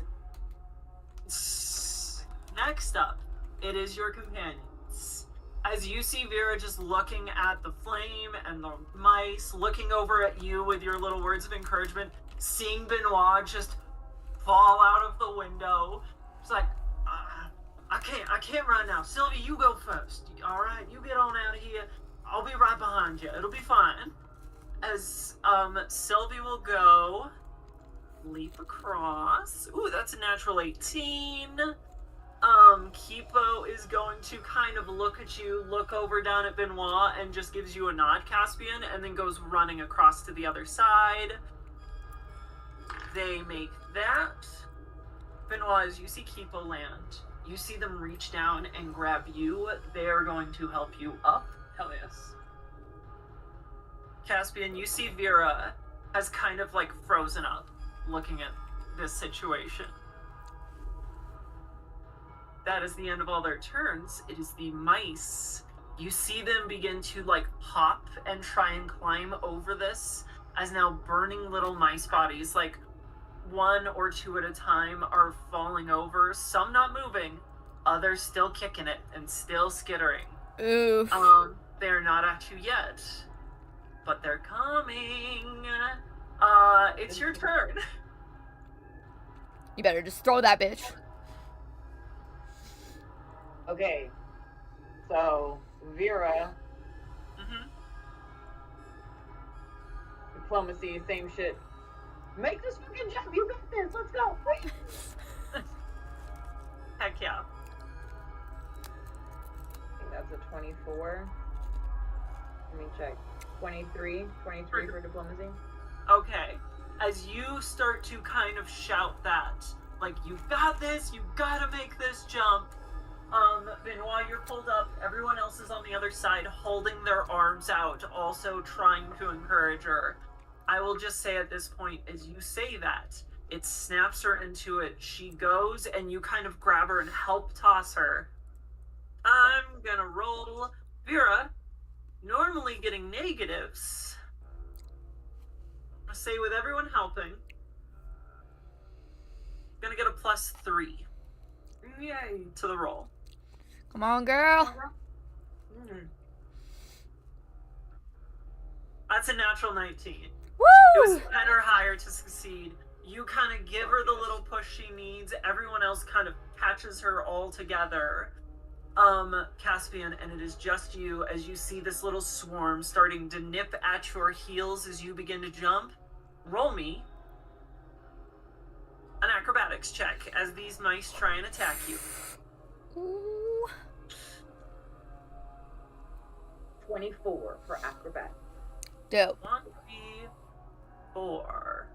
Next up, it is your companions. As you see Vera just looking at the flame and the mice, looking over at you with your little words of encouragement, seeing Benoit just fall out of the window. It's like, I can't run now. Sylvie, you go first. All right, you get on out of here. I'll be right behind you. It'll be fine. As Sylvie will go leap across. Ooh, that's a natural 18. Kipo is going to kind of look at you, look over down at Benoit, and just gives you a nod, Caspian, and then goes running across to the other side. They make that. Benoit, as you see Kipo land, you see them reach down and grab you. They are going to help you up. Hell yes. Caspian, you see Vera has kind of like frozen up, looking at this situation. That is the end of all their turns. It is the mice. You see them begin to like hop and try and climb over this, as now burning little mice bodies, like 1 or 2 at a time, are falling over. Some not moving, others still kicking it and still skittering. Oof. They're not at you yet, but they're coming. It's your turn. You better just throw that bitch. Okay, so Vera, diplomacy, same shit. Make this fucking jump, you got this, let's go. Heck yeah. I think that's a 24. Let me check. 23 for diplomacy. Okay. As you start to kind of shout that, like, you've got this, you gotta make this jump. Benoit, you're pulled up. Everyone else is on the other side, holding their arms out, also trying to encourage her. I will just say at this point, as you say that, it snaps her into it. She goes, and you kind of grab her and help toss her. I'm gonna roll. Vera, normally getting negatives. I'm gonna say with everyone helping, gonna get a +3. Yay. To the roll. Come on, girl. That's a natural 19. It Woo! was 10 or higher to succeed. You kind of give her the little push she needs. Everyone else kind of catches her all together. Caspian, and it is just you as you see this little swarm starting to nip at your heels as you begin to jump. Roll me an acrobatics check as these mice try and attack you. Ooh. 24 for acrobatics. Dope. 1d4.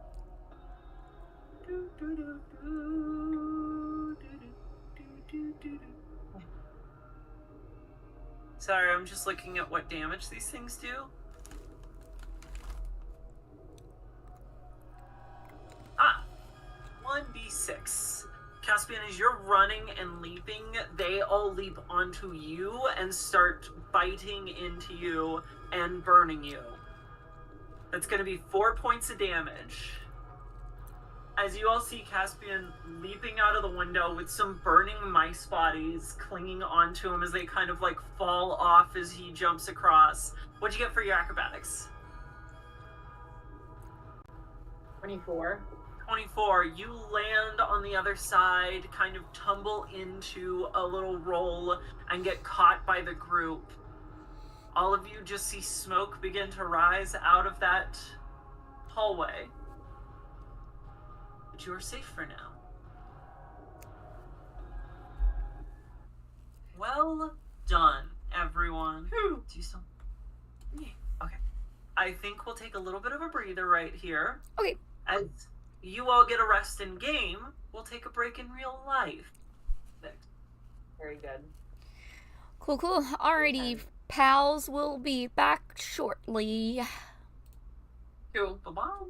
Sorry, I'm just looking at what damage these things do. 1d6. Caspian, as you're running and leaping, they all leap onto you and start biting into you and burning you. That's going to be 4 points of damage. As you all see Caspian leaping out of the window with some burning mice bodies clinging onto him as they kind of like fall off as he jumps across. What'd you get for your acrobatics? 24. 24. You land on the other side, kind of tumble into a little roll and get caught by the group. All of you just see smoke begin to rise out of that hallway. But you are safe for now. Well done, everyone. Do you still? Yeah. Okay. I think we'll take a little bit of a breather right here. Okay. As you all get a rest in game, we'll take a break in real life. Very good. Cool, cool. Alrighty, pals. We'll be back shortly. Cool. Bye-bye.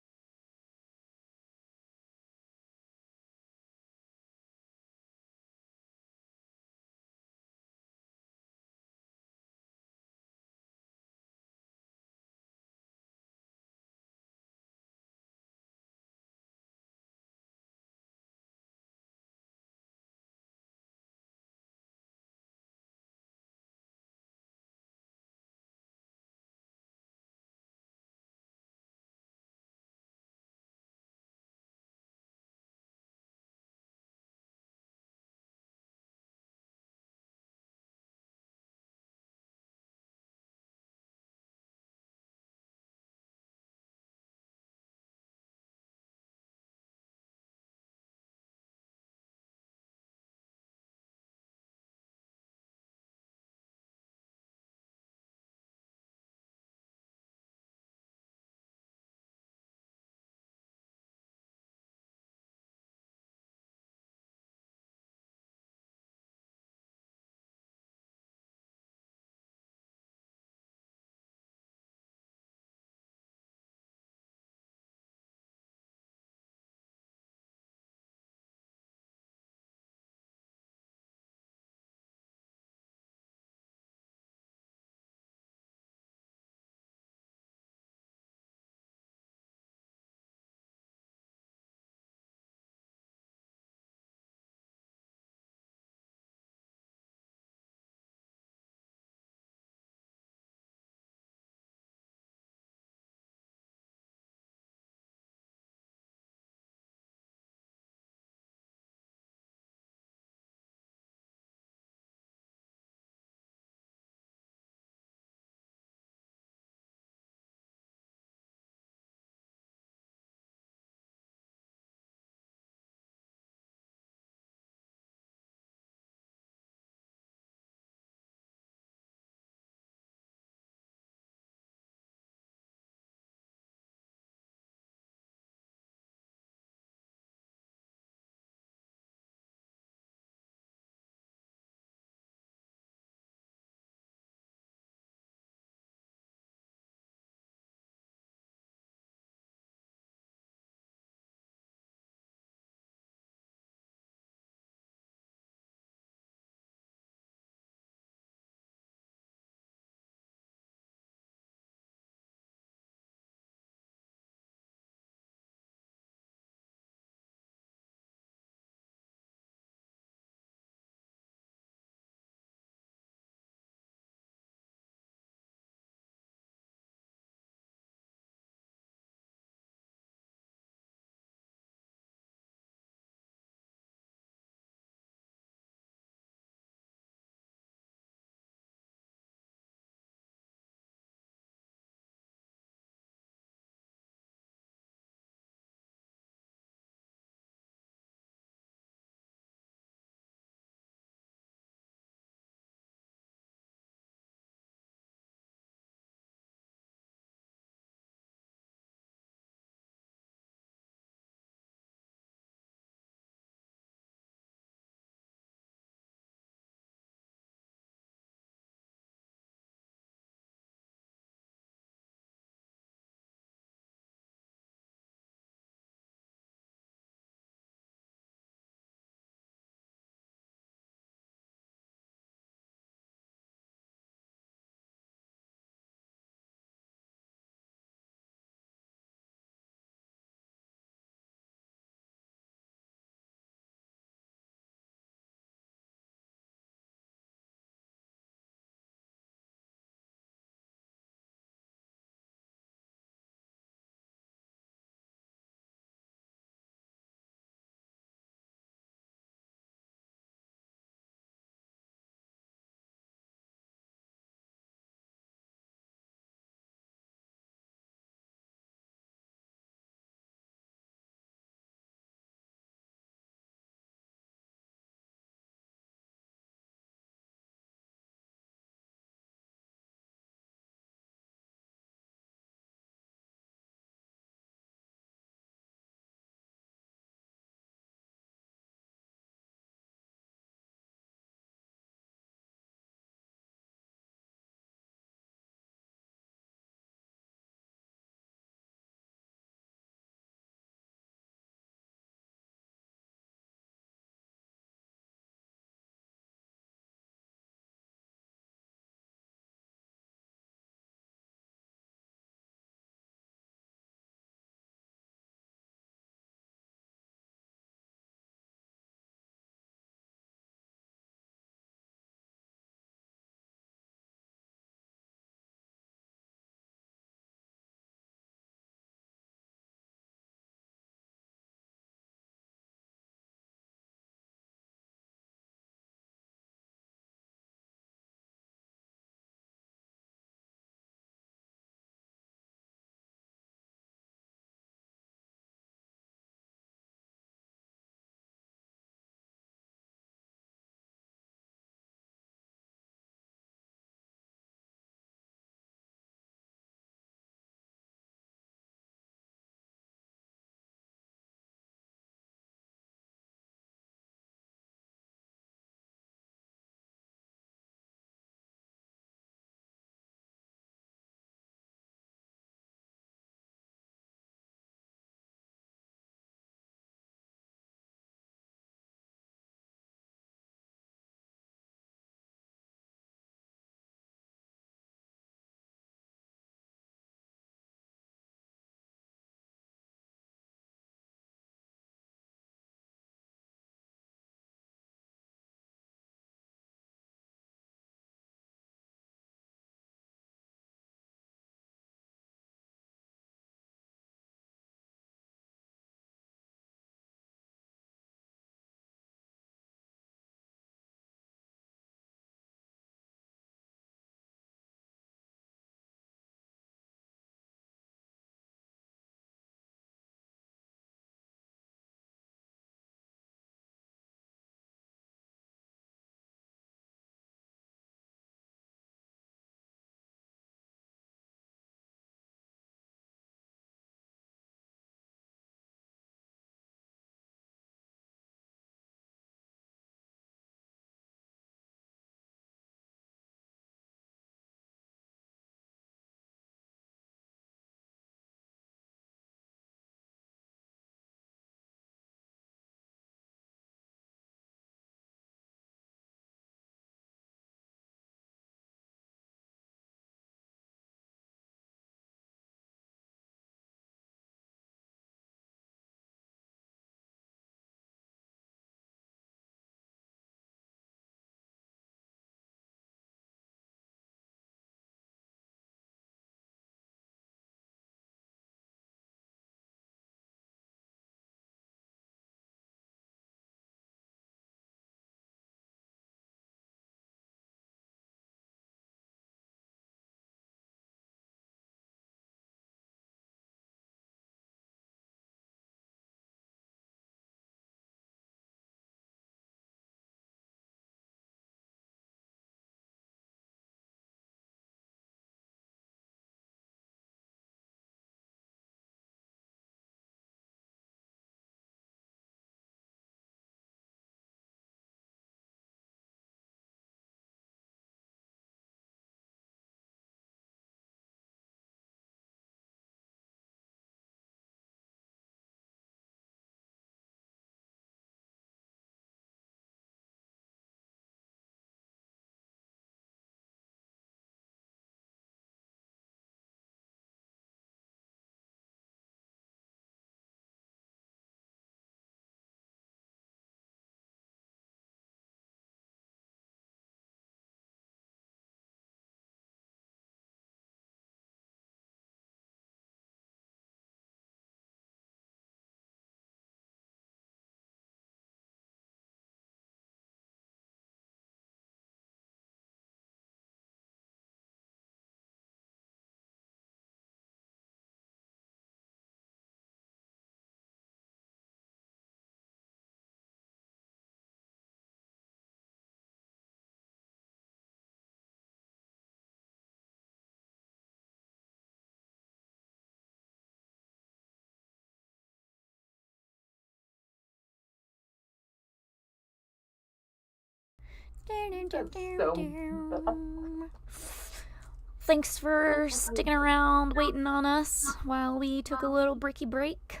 Thanks for sticking around waiting on us while we took a little bricky break.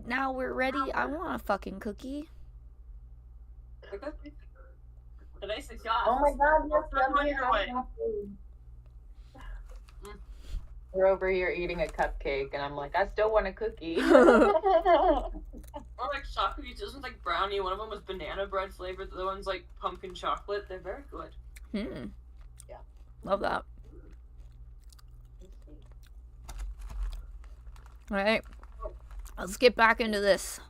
Now we're ready. I want a fucking cookie. The nice shot. Oh my god, yes, let me Your have way. my food. We're over here eating a cupcake, and I'm like, I still want a cookie. Or like chocolate isn't like brownie. One of them was banana bread flavored. The other one's like pumpkin chocolate. They're very good. Yeah. Love that. Alright. Let's get back into this.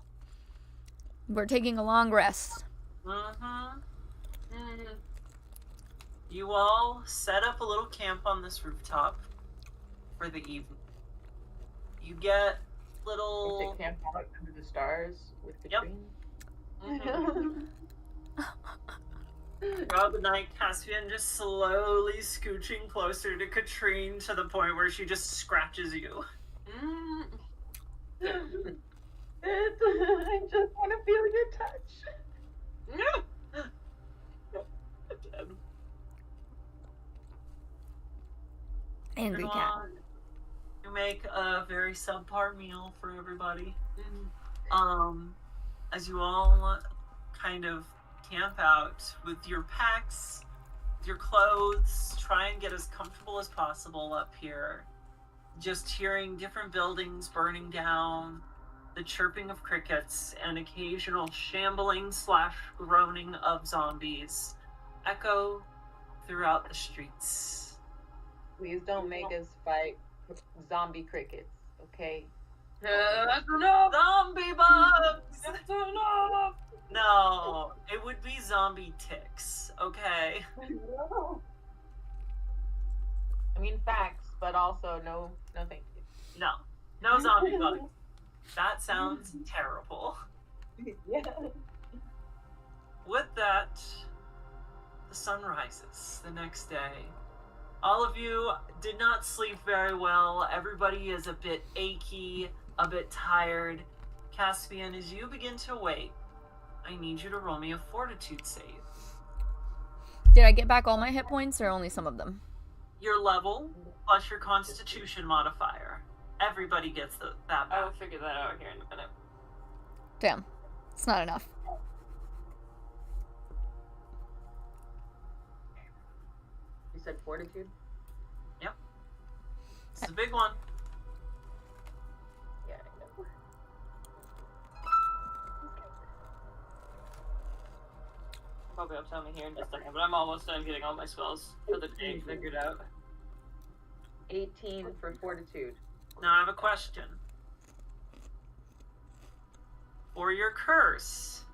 We're taking a long rest. You all set up a little camp on this rooftop for the evening. You get little... Camp out under the stars with Yep. Katrine. Throughout the night, Caspian just slowly scooching closer to Katrine to the point where she just scratches you. I just want to feel your touch. Angry cat. You make a very subpar meal for everybody. As you all kind of camp out with your packs, with your clothes, try and get as comfortable as possible up here. Just hearing different buildings burning down, the chirping of crickets, and occasional shambling / groaning of zombies echo throughout the streets. Please don't make us fight zombie crickets, okay? That's enough. Zombie bugs! That's enough. No, it would be zombie ticks, okay? I mean facts, but also no thank you. No zombie bugs. That sounds terrible. Yeah. With that, the sun rises the next day. All of you did not sleep very well. Everybody is a bit achy, a bit tired. Caspian, as you begin to wake, I need you to roll me a fortitude save. Did I get back all my hit points or only some of them? Your level plus your constitution modifier. Everybody gets that I back. will figure that out here in a minute. Damn. It's not enough. You said fortitude? It's a big one. Yeah, I know. Probably will tell me here in just a second, but I'm almost done getting all my spells for the day figured out. 18 for fortitude. Now I have a question. For your curse,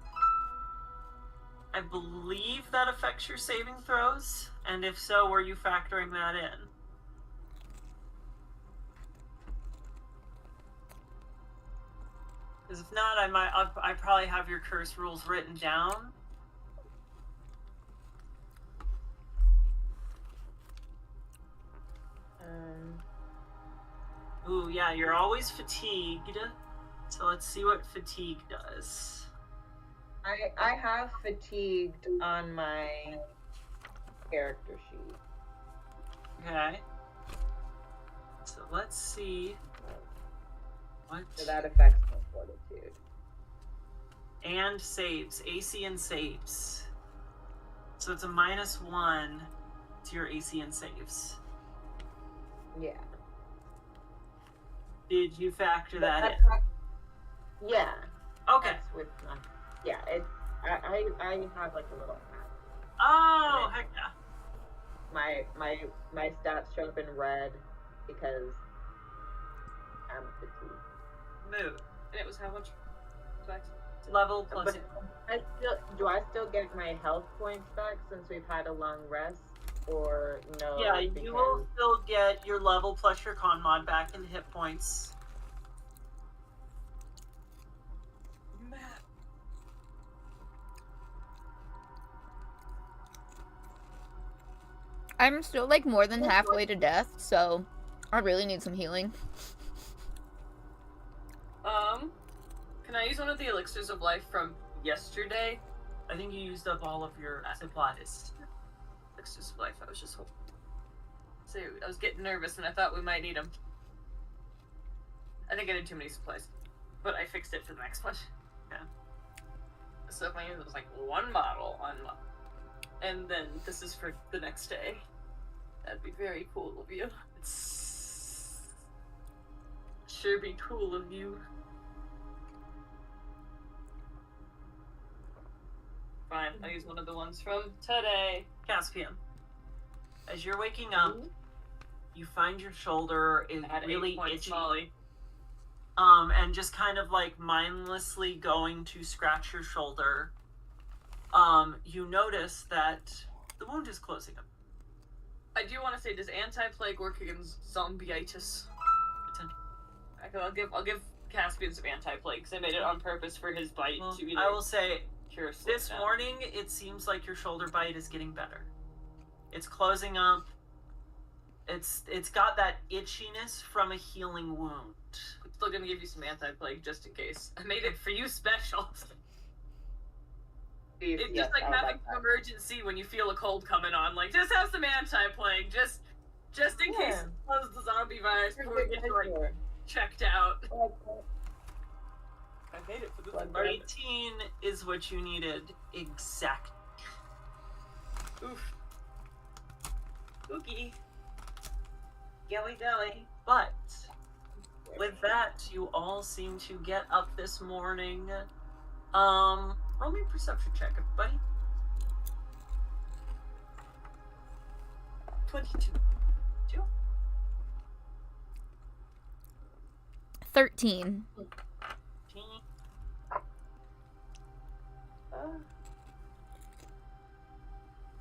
I believe that affects your saving throws, and if so, were you factoring that in? Because if not, I probably have your curse rules written down. Ooh, yeah, you're always fatigued. So let's see what fatigue does. I have fatigued on my character sheet. Okay. So let's see what... So that affects my fortitude. And saves. AC and saves. So it's a -1 to your AC and saves. Yeah. Did you factor that in? Yeah. Okay. That's with my, yeah, I have like a little map. Oh, heck yeah. My stats show up in red because I'm fatigued. Move. And it was how much? Level plus... But do I still get my health points back since we've had a long rest? Or no? Yeah, you will still get your level plus your con mod back in hit points. I'm still like more than halfway to death, so I really need some healing. Can I use one of the elixirs of life from yesterday I think you used up all of your supplies. Fixed life. I was just hoping. So I was getting nervous, and I thought we might need them. I think I did too many supplies, but I fixed it for the next one. Yeah. So if I knew it was like one bottle on, and then this is for the next day. That'd be very cool of you. It's sure be cool of you. Fine, I'll use one of the ones from today. Caspian, as you're waking up, you find your shoulder is At really 8 points, itchy. Molly. And just kind of like mindlessly going to scratch your shoulder. You notice that the wound is closing up. I do want to say, does anti-plague work against zombieitis? I'll give Caspian some anti-plague because I made it on purpose for his bite to either I will say, cure this down. morning it seems like your shoulder bite is getting better. It's closing up. It's got that itchiness from a healing wound. I'm still gonna give you some anti-plague just in case. I made it for you special. It's just like having an emergency when you feel a cold coming on. Like, just have some anti-plague, just in case it closes the zombie virus before we get like checked out. I made it for this emergency. 18 is what you needed exactly. Oof. Spooky. Gilly dilly. But with that, you all seem to get up this morning. Roll me a perception check, everybody. 22. 13.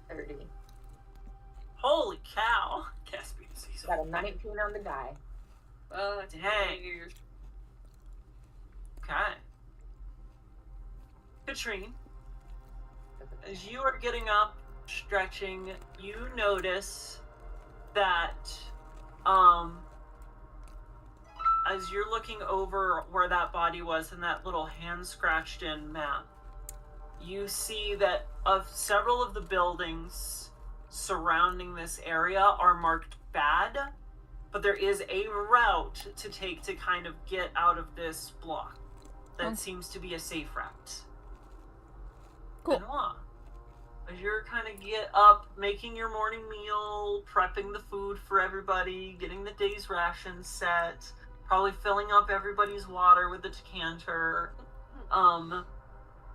30. Holy cow! Caspian sees Got a 19 on the die. Well, that's Dang. years. Okay. Katrine, as you are getting up, stretching, you notice that, as you're looking over where that body was in that little hand-scratched-in map, you see that of several of the buildings surrounding this area are marked bad, but there is a route to take to kind of get out of this block that seems to be a safe route. Cool. Benoit, as you're kind of get up, making your morning meal, prepping the food for everybody, getting the day's rations set, probably filling up everybody's water with the decanter,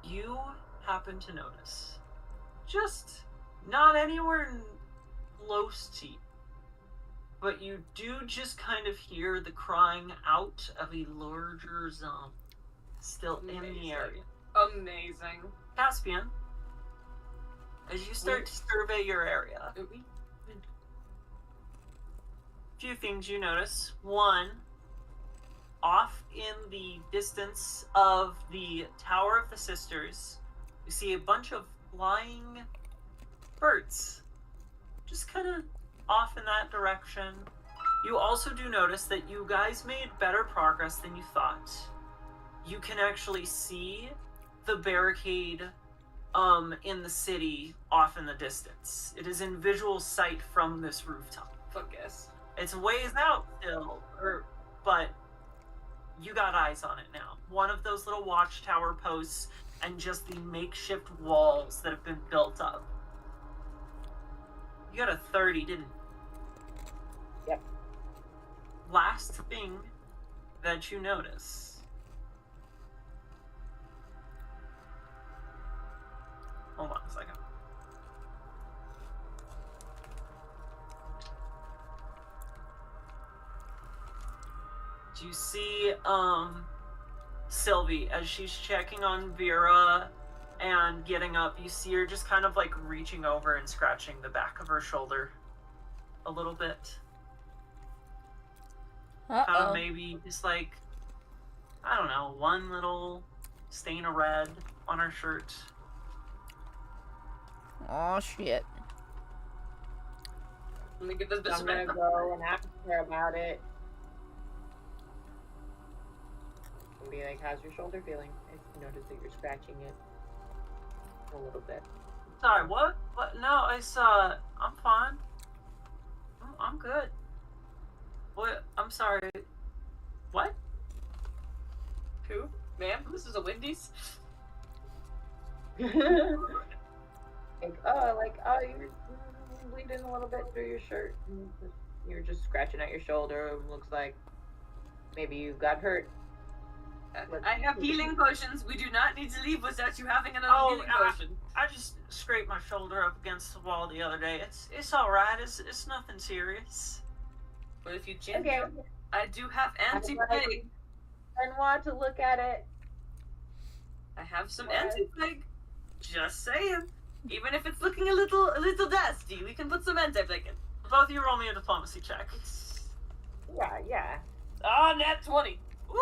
you happen to notice, just not anywhere close to you, but you do just kind of hear the crying out of a larger zombie still in the area. Amazing. Caspian, as you start to survey your area, a few things you notice. One, off in the distance of the Tower of the Sisters, you see a bunch of flying birds, just kind of off in that direction. You also do notice that you guys made better progress than you thought. You can actually see the barricade in the city off in the distance. It is in visual sight from this rooftop. Fuck yes. It's ways out still, but you got eyes on it now. One of those little watchtower posts and just the makeshift walls that have been built up. You got a 30, didn't you? Yep. Last thing that you notice. Hold on a second. Do you see Sylvie as she's checking on Vera and getting up? You see her just kind of like reaching over and scratching the back of her shoulder a little bit. Kind of maybe just like, I don't know, one little stain of red on her shirt. Oh shit. Let me get this bitch I'm gonna go and ask her about it. And be like, how's your shoulder feeling? I noticed that you're scratching it. a little bit. Sorry, what? What? No, I'm fine. I'm good. What? I'm sorry. What? Who? Ma'am, this is a Wendy's. You're bleeding a little bit through your shirt. You're just scratching at your shoulder. Looks like maybe you got hurt. I have healing potions. We do not need to leave without you having another healing potion. I just scraped my shoulder up against the wall the other day. It's all right. It's nothing serious. But if you ginger, I do have anti-plague. And want to look at it. I have some anti-plague. Just saying. Even if it's looking a little dusty, we can put some anti-plague in. Both of you roll me a diplomacy check. Yeah. Ah, nat 20. Woo!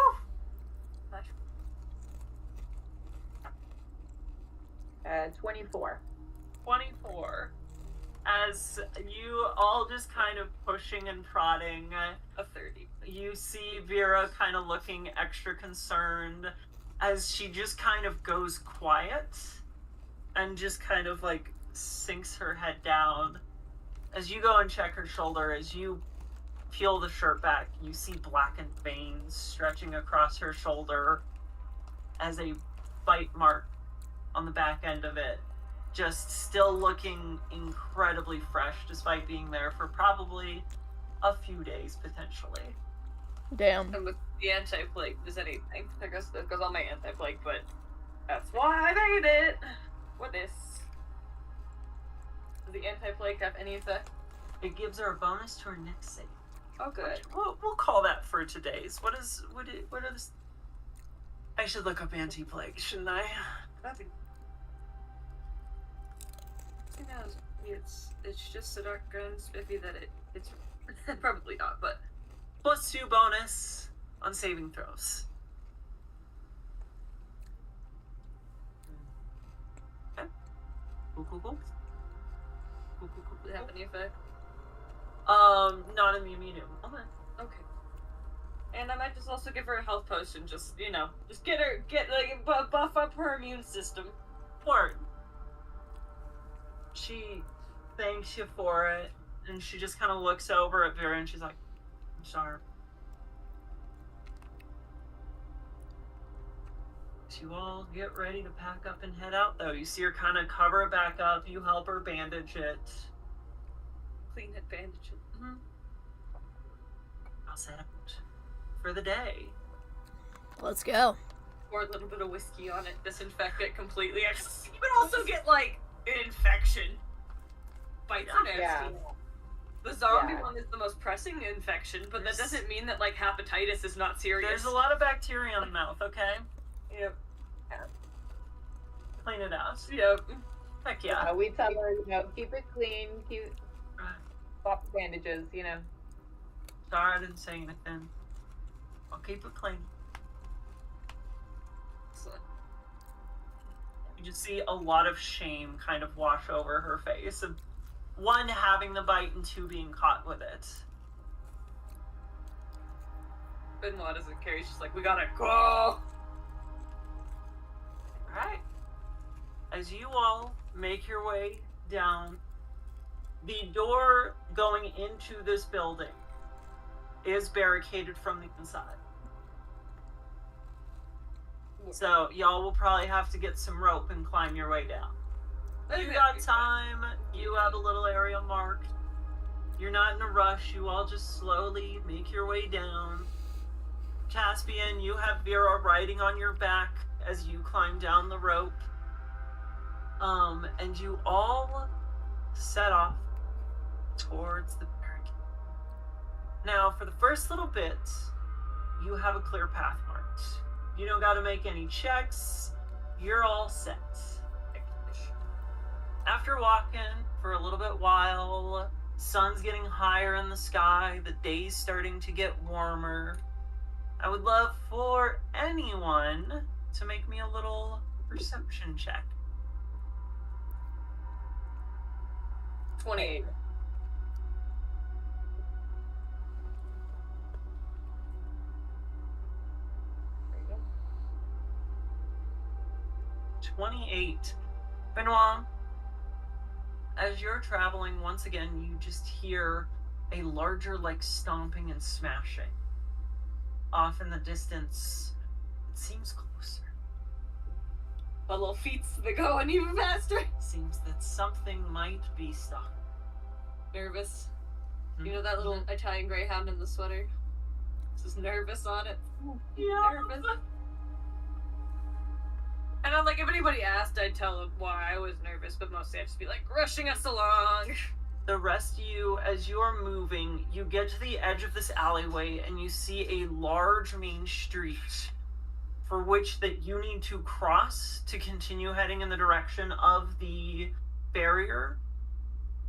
24. 24. As you all just kind of pushing and prodding, A 30. you see Vera kind of looking extra concerned as she just kind of goes quiet and just kind of like sinks her head down. As you go and check her shoulder, as you peel the shirt back, you see blackened veins stretching across her shoulder as a bite mark on the back end of it, just still looking incredibly fresh despite being there for probably a few days potentially. Damn. And with the anti-plague, does anything? I guess that goes on my anti-plague, but that's why I made it. What is? Does the anti-plague have any effect? It gives her a bonus to her next save. Oh, good. We'll call that for today's. What are the... I should look up anti-plague, shouldn't I? Nothing. Who knows? It's just so dark and spiffy that it's probably not, but +2 bonus on saving throws. Okay. Cool. does it have any effect? Not in the immediate moment. Okay. And I might just also give her a health potion, just buff up her immune system. Word. She thanks you for it, and she just kind of looks over at Vera and she's like, I'm sorry. So you all get ready to pack up and head out, though. You see her kind of cover it back up. You help her bandage it. Clean it, bandage it. Mm-hmm. I'll set out for the day. Let's go. Pour a little bit of whiskey on it, disinfect it completely. You can also get, like, an infection. Bites are nasty. Yeah. The zombie one is the most pressing infection, but that doesn't mean that, like, hepatitis is not serious. There's a lot of bacteria in the mouth, okay? Yep. Clean it out. Yep. Heck yeah. We tell her, keep it clean, swap the bandages, Sorry I didn't say anything. I'll keep it clean. Excellent. You just see a lot of shame kind of wash over her face. Of one, having the bite, and two, being caught with it. Benoit doesn't care, he's just like, we gotta go! Alright. As you all make your way down, the door going into this building is barricaded from the inside. So y'all will probably have to get some rope and climb your way down. You got time. You have a little area marked. You're not in a rush. You all just slowly make your way down. Caspian, you have Vera riding on your back as you climb down the rope. And you all set off towards the barricade. Now, for the first little bit, you have a clear path marked. You don't got to make any checks. You're all set. After walking for a little bit while, sun's getting higher in the sky, the day's starting to get warmer. I would love for anyone to make me a little perception check. 28. There you go. 28. Benoit, as you're traveling, once again, you just hear a larger, stomping and smashing. Off in the distance, it seems closer. My little feet's going even faster. Seems that something might be stuck. Nervous. You know that little Italian greyhound in the sweater? This is nervous on it. Yeah. Nervous. And I'm like, if anybody asked, I'd tell them why I was nervous, but mostly I'd just be like, rushing us along. The rest of you, as you are moving, you get to the edge of this alleyway and you see a large main street for which that you need to cross to continue heading in the direction of the barrier.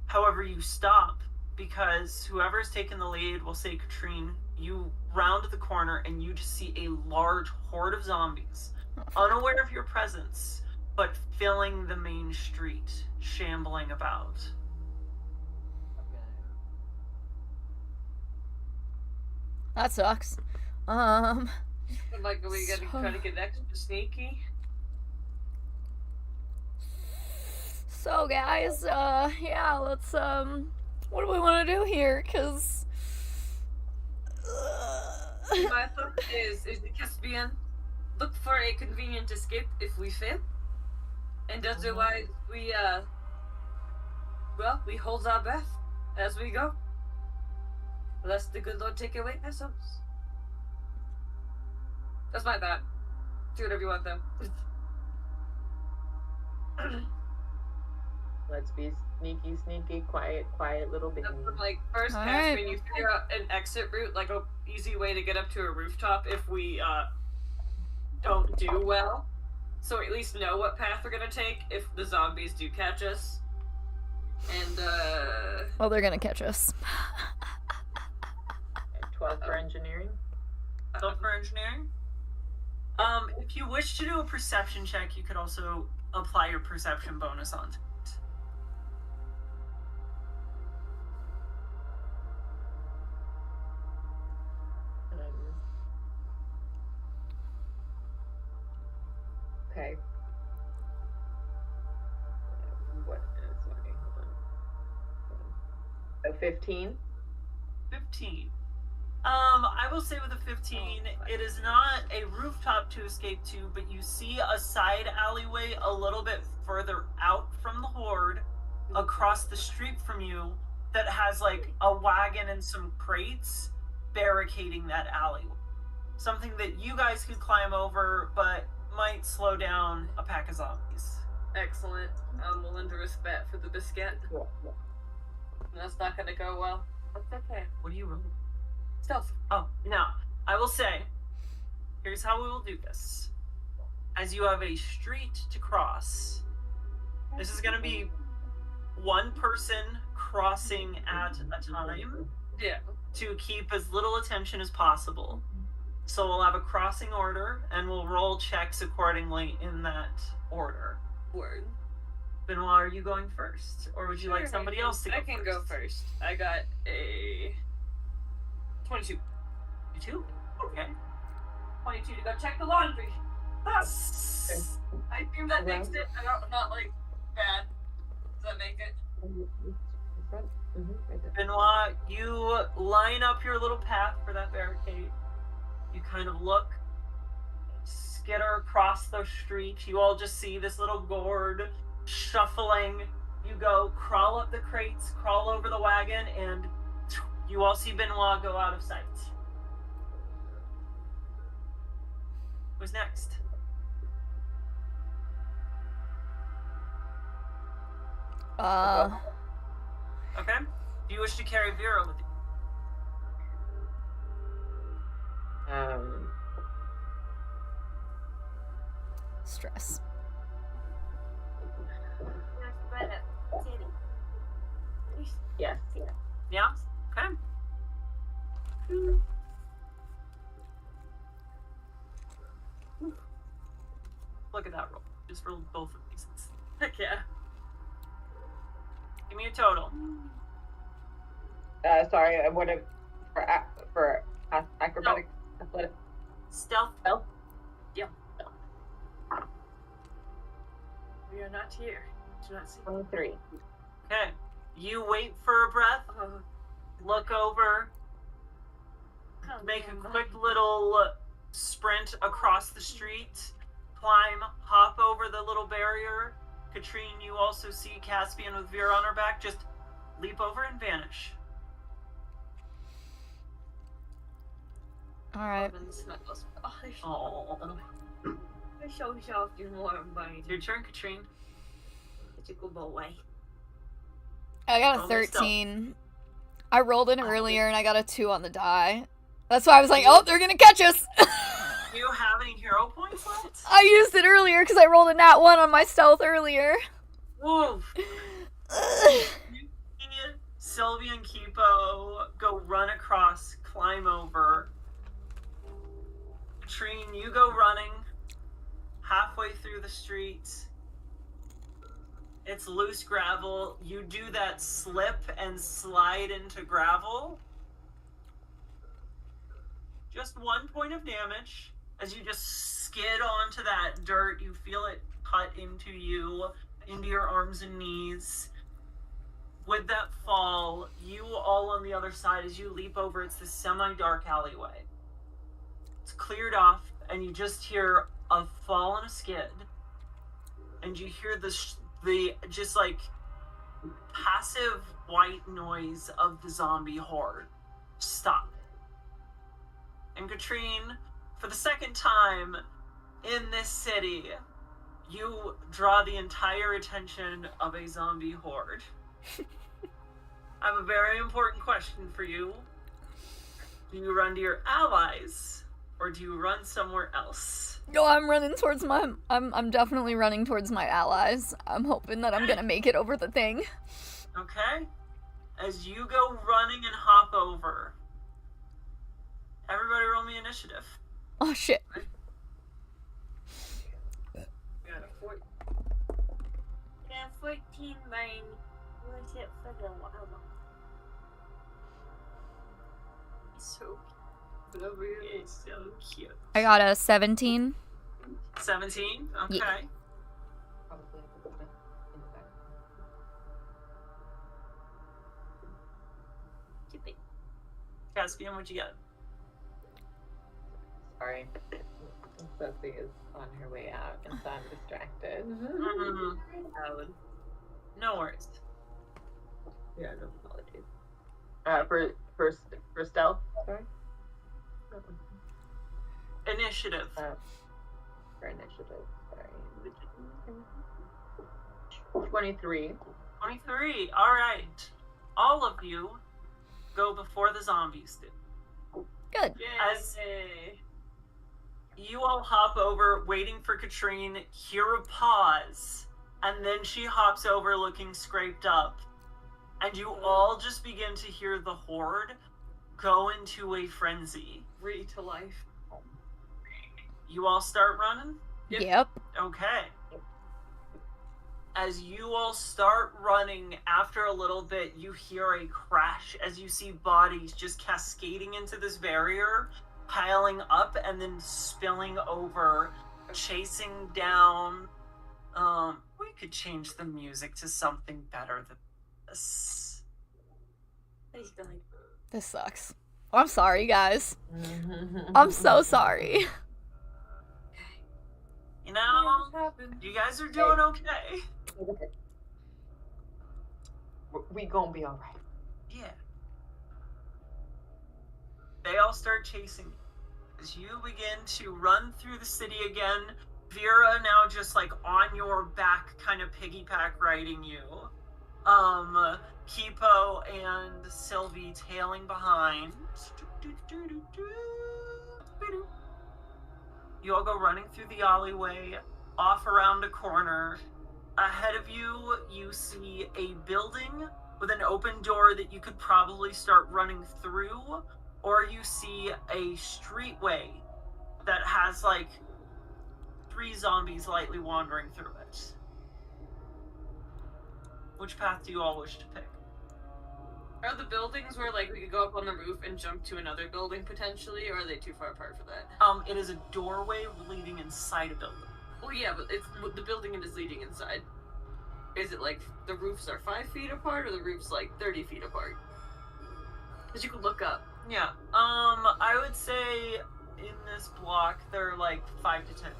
However, you stop because whoever's taken the lead, we'll say Katrine, you round the corner and you just see a large horde of zombies, unaware of your presence, but filling the main street, shambling about. That sucks. I'm like, are we gonna try to get extra sneaky? So guys, yeah, let's, what do we want to do here? Cause, My thought is the Caspian, look for a convenient escape if we fail. And otherwise, we hold our breath as we go. Lest the good Lord take away our souls. That's my thought. Do whatever you want, though. Let's be sneaky, quiet little baby. Like, first All cast, right. when you figure out an exit route, like a easy way to get up to a rooftop if we don't do well. So we at least know what path we're gonna take if the zombies do catch us. And well, they're gonna catch us. 12 for engineering. 12 for engineering. If you wish to do a perception check, you could also apply your perception bonus onto it. Okay. What is okay, hold on. So 15. 15. I will say with a 15, it is not a rooftop to escape to, but you see a side alleyway a little bit further out from the horde, across the street from you, that has like a wagon and some crates barricading that alleyway. Something that you guys could climb over, but might slow down a pack of zombies. excellent. I'm willing to risk that for the biscuit. That's not gonna go well. That's okay. What do you roll? Stealth. Oh, now, I will say, here's how we will do this. As you have a street to cross, this is going to be one person crossing at a time Yeah. to keep as little attention as possible. So we'll have a crossing order, and we'll roll checks accordingly in that order. Word. Benoit, are you going first? Or would you like somebody else to go first? I can go first. I got a 22. You too? Okay. 22 to go check the laundry. Ah! I assume that makes it. I don't, not like bad. Does that make it? Benoit, you line up your little path for that barricade. You kind of look, skitter across the street. You all just see this little gourd shuffling. You go, crawl up the crates, crawl over the wagon, and you all see Benoit go out of sight. Who's next? Okay. Do you wish to carry Vera with you? Stress. Yes. Yeah? Okay. Look at that roll. Just roll both of these. Heck yeah. Give me a total. Sorry, I would have for acrobatic athletic Stealth. stealth. We are not here. Do not see. 23. Okay. You wait for a breath, look over, make a quick little sprint across the street, climb, hop over the little barrier. Katrine, you also see Caspian with Vera on her back. Just leap over and vanish. Alright. Oh. They're so soft and warm, buddy. It's your turn, Katrine. It's a good boy. I got a Roll my 13. I rolled it earlier and I got a 2 on the die. That's why I was like, oh, they're gonna catch us! Do you have any hero points left? I used it earlier because I rolled a nat 1 on my stealth earlier. Woof. You see Sylvie and Kipo go run across, climb over. Katrine, you go running halfway through the street. It's loose gravel. You do that slip and slide into gravel. Just 1 point of damage. As you just skid onto that dirt, you feel it cut into you, into your arms and knees. With that fall, you all on the other side, as you leap over, it's this semi-dark alleyway. It's cleared off, and you just hear a fall and a skid. And you hear the just like passive white noise of the zombie horde stop. And Katrine, for the second time in this city, you draw the entire attention of a zombie horde. I have a very important question for you. Do you run to your allies, or do you run somewhere else? No, I'm running towards my... I'm definitely running towards my allies. I'm hoping that I'm gonna make it over the thing. Okay. As you go running and hop over, everybody roll me initiative. Oh, shit. Got a 14. Yeah, 14 mine. What's it for the wild? So cute. Over here. It's so cute. I got a 17. 17? Okay. Yeah. Probably in the back. Caspian, what'd you get? Sorry. Sophie is on her way out, and so I'm distracted. Mm-hmm. No worries. Yeah, no apologies. For stealth, sorry? Initiative. For initiative, sorry. 23. 23. Alright. All of you go before the zombies do. Good. As you all hop over, waiting for Katrine, hear a pause, and then she hops over looking scraped up. And you all just begin to hear the horde go into a frenzy. Re to life. You all start running? Yep. Okay. As you all start running, after a little bit, you hear a crash as you see bodies just cascading into this barrier, piling up and then spilling over, chasing down. We could change the music to something better than this. He's dying. This sucks. I'm sorry, guys. I'm so sorry. You know, you guys are doing okay. We gonna be alright. Yeah. They all start chasing you. As you begin to run through the city again, Vera now just like on your back, kind of piggyback riding you. Kipo and Sylvie tailing behind. You all go running through the alleyway, off around a corner. Ahead of you, you see a building with an open door that you could probably start running through, or you see a streetway that has like 3 zombies lightly wandering through it. Which path do you all wish to pick? Are the buildings where like we could go up on the roof and jump to another building potentially, or are they too far apart for that? It is a doorway leading inside a building. Well, yeah, but it's the building is leading inside. Is it like the roofs are 5 feet apart, or the roofs like 30 feet apart? Because you can look up. Yeah. I would say in this block they're like 5 to 10.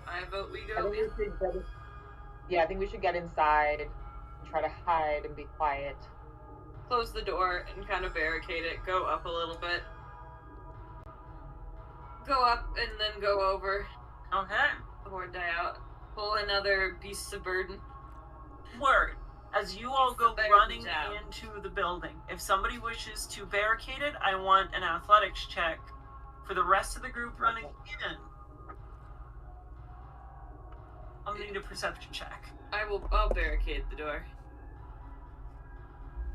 I vote we I go think in. we should I think we should get inside and try to hide and be quiet. Close the door and kind of barricade it. Go up a little bit. Go up and then go over. Okay. Before die out. Pull another beasts of burden. Word. As you all go Bear running down. into the building, if somebody wishes to barricade it, I want an athletics check for the rest of the group running in. I'm gonna need a perception check. I'll barricade the door.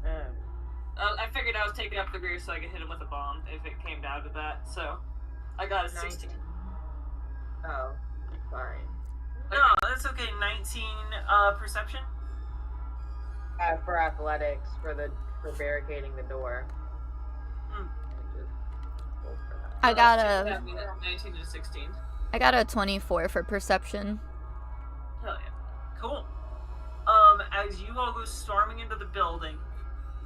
I figured I was taking up the rear so I could hit him with a bomb if it came down to that, so I got a 16. Oh, sorry. No, that's okay. 19 perception. For athletics, for barricading the door. Hmm. I got That a 19 to 16. 24 for perception. Hell yeah. Cool. As you all go storming into the building,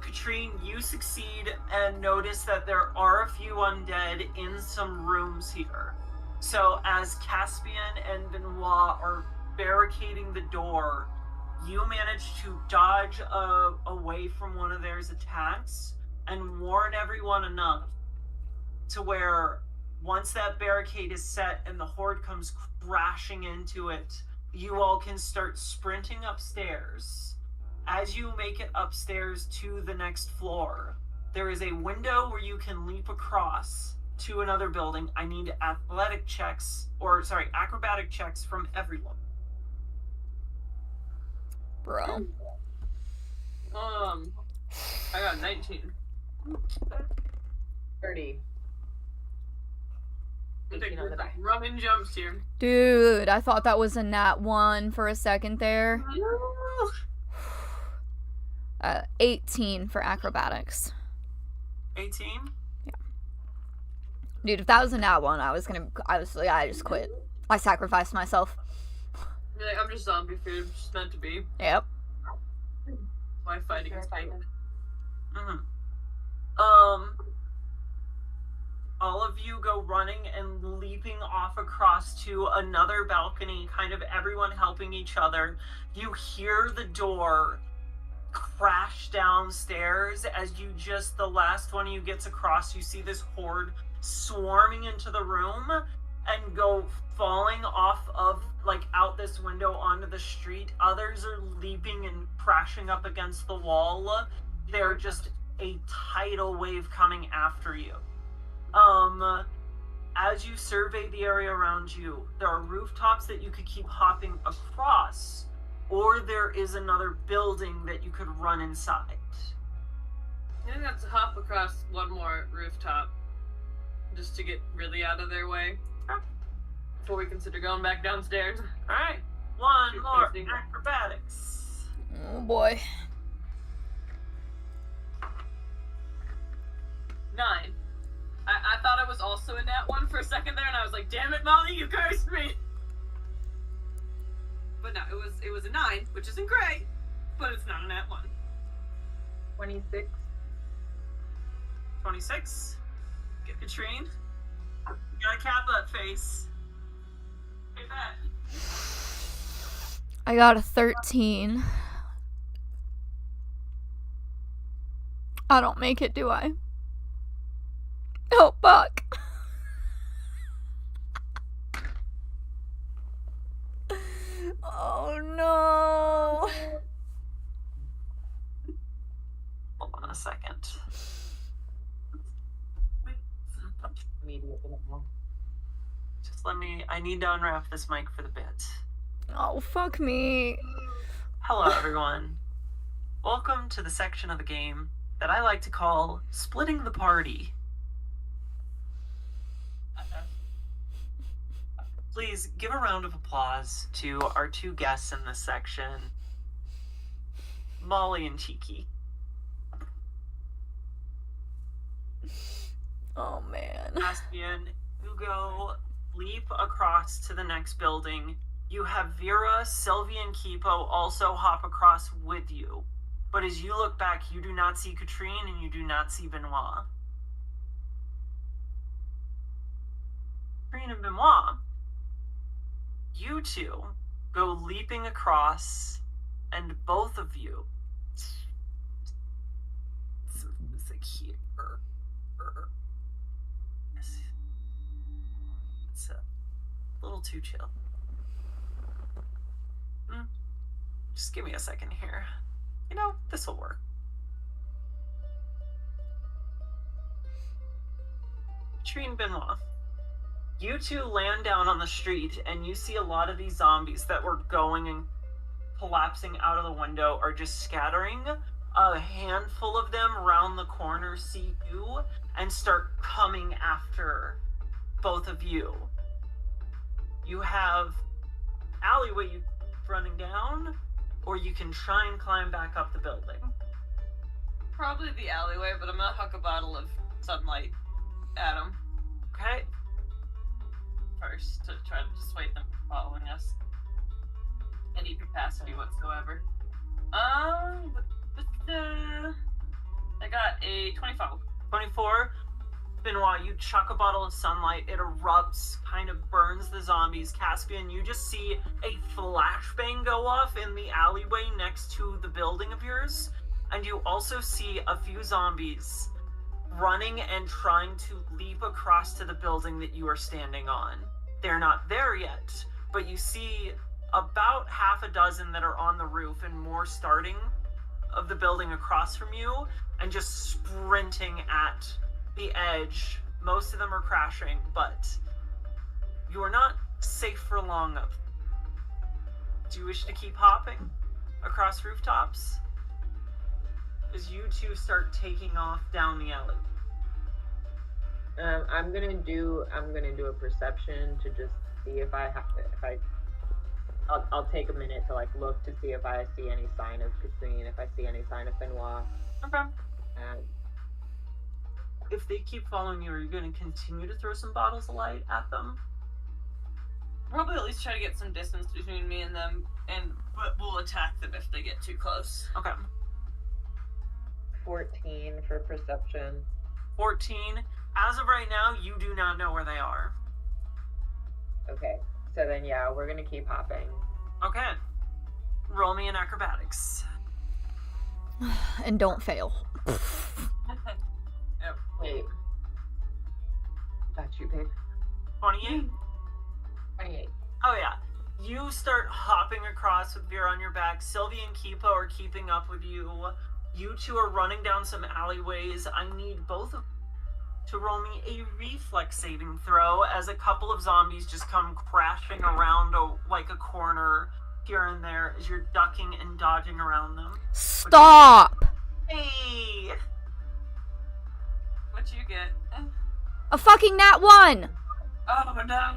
Katrine, you succeed and notice that there are a few undead in some rooms here. So as Caspian and Benoit are barricading the door, you manage to dodge away from one of their attacks and warn everyone enough to where once that barricade is set and the horde comes crashing into it, you all can start sprinting upstairs. As you make it upstairs to the next floor, there is a window where you can leap across to another building. I need acrobatic checks from everyone. Bro. I got 19. 30. I 18 think on the die. running jumps here. Dude, I thought that was a nat 1 for a second there. 18 for acrobatics. 18? Dude, if that was a nat 1, I just quit. I sacrificed myself. You're like, I'm just zombie food, just meant to be. Yep. Why fight against me? Mm-hmm. All of you go running and leaping off across to another balcony, kind of everyone helping each other. You hear the door crash downstairs as the last one of you gets across. You see this horde swarming into the room and go falling off of, out this window onto the street. Others are leaping and crashing up against the wall. They're just a tidal wave coming after you. As you survey the area around you, there are rooftops that you could keep hopping across, or there is another building that you could run inside. I think that's to hop across one more rooftop, just to get really out of their way. Before we consider going back downstairs. Alright, one Shoot, more facing. acrobatics. Oh boy. 9. I thought it was also a nat 1 for a second there, and I was like, damn it, Molly, you cursed me! But no, it was a 9, which isn't great, but it's not a nat 1. 26. 26. Get Katrine. You gotta cap that face. Hey, that. I got a 13. I don't make it, do I? Oh, fuck. Oh, no. Hold on a second. I need to unwrap this mic for the bit. Oh, fuck me. Hello, everyone. Welcome to the section of the game that I like to call Splitting the Party. Please give a round of applause to our two guests in this section, Molly and Cheeky. Oh, man. Caspian, Hugo, leap across to the next building. You have Vera, Sylvie, and Kipo also hop across with you. But as you look back, you do not see Katrine and you do not see Benoit. Katrine and Benoit, you two go leaping across, and both of you. It's like here. It's a little too chill. Just give me a second here. You know, this will work. Katrine, Benoit, you two land down on the street and you see a lot of these zombies that were going and collapsing out of the window are just scattering. A handful of them round the corner see you and start coming after both of you. You have alleyway you running down, or you can try and climb back up the building. Probably the alleyway, but I'm gonna huck a bottle of sunlight at them Okay. first to try to dissuade them from following us. Any capacity whatsoever. I got a 24. 24. Benoit, you chuck a bottle of sunlight, it erupts, kind of burns the zombies. Caspian, you just see a flashbang go off in the alleyway next to the building of yours, and you also see a few zombies running and trying to leap across to the building that you are standing on. They're not there yet, but you see about half a dozen that are on the roof and more starting of the building across from you and just sprinting at the edge. Most of them are crashing, but you are not safe for long of. Do you wish to keep hopping across rooftops? As you two start taking off down the alley. I'm gonna do a perception to just see if I'll take a minute to like look to see if I see any sign of Katrine, if I see any sign of Benoit. Okay. If they keep following you, are you going to continue to throw some bottles of light at them? Probably at least try to get some distance between me and them, but we'll attack them if they get too close. Okay. 14 for perception. 14. As of right now, you do not know where they are. Okay, so then yeah, we're gonna keep hopping. Okay. Roll me in acrobatics. And don't fail. Yep. Wait. Got you, babe. 28? 28. Oh yeah. You start hopping across with Vera on your back. Sylvie and Kipo are keeping up with you. You two are running down some alleyways. I need both of to roll me a reflex saving throw as a couple of zombies just come crashing around a corner here and there as you're ducking and dodging around them. Stop! Hey! What'd you get? A fucking nat 1! Oh no!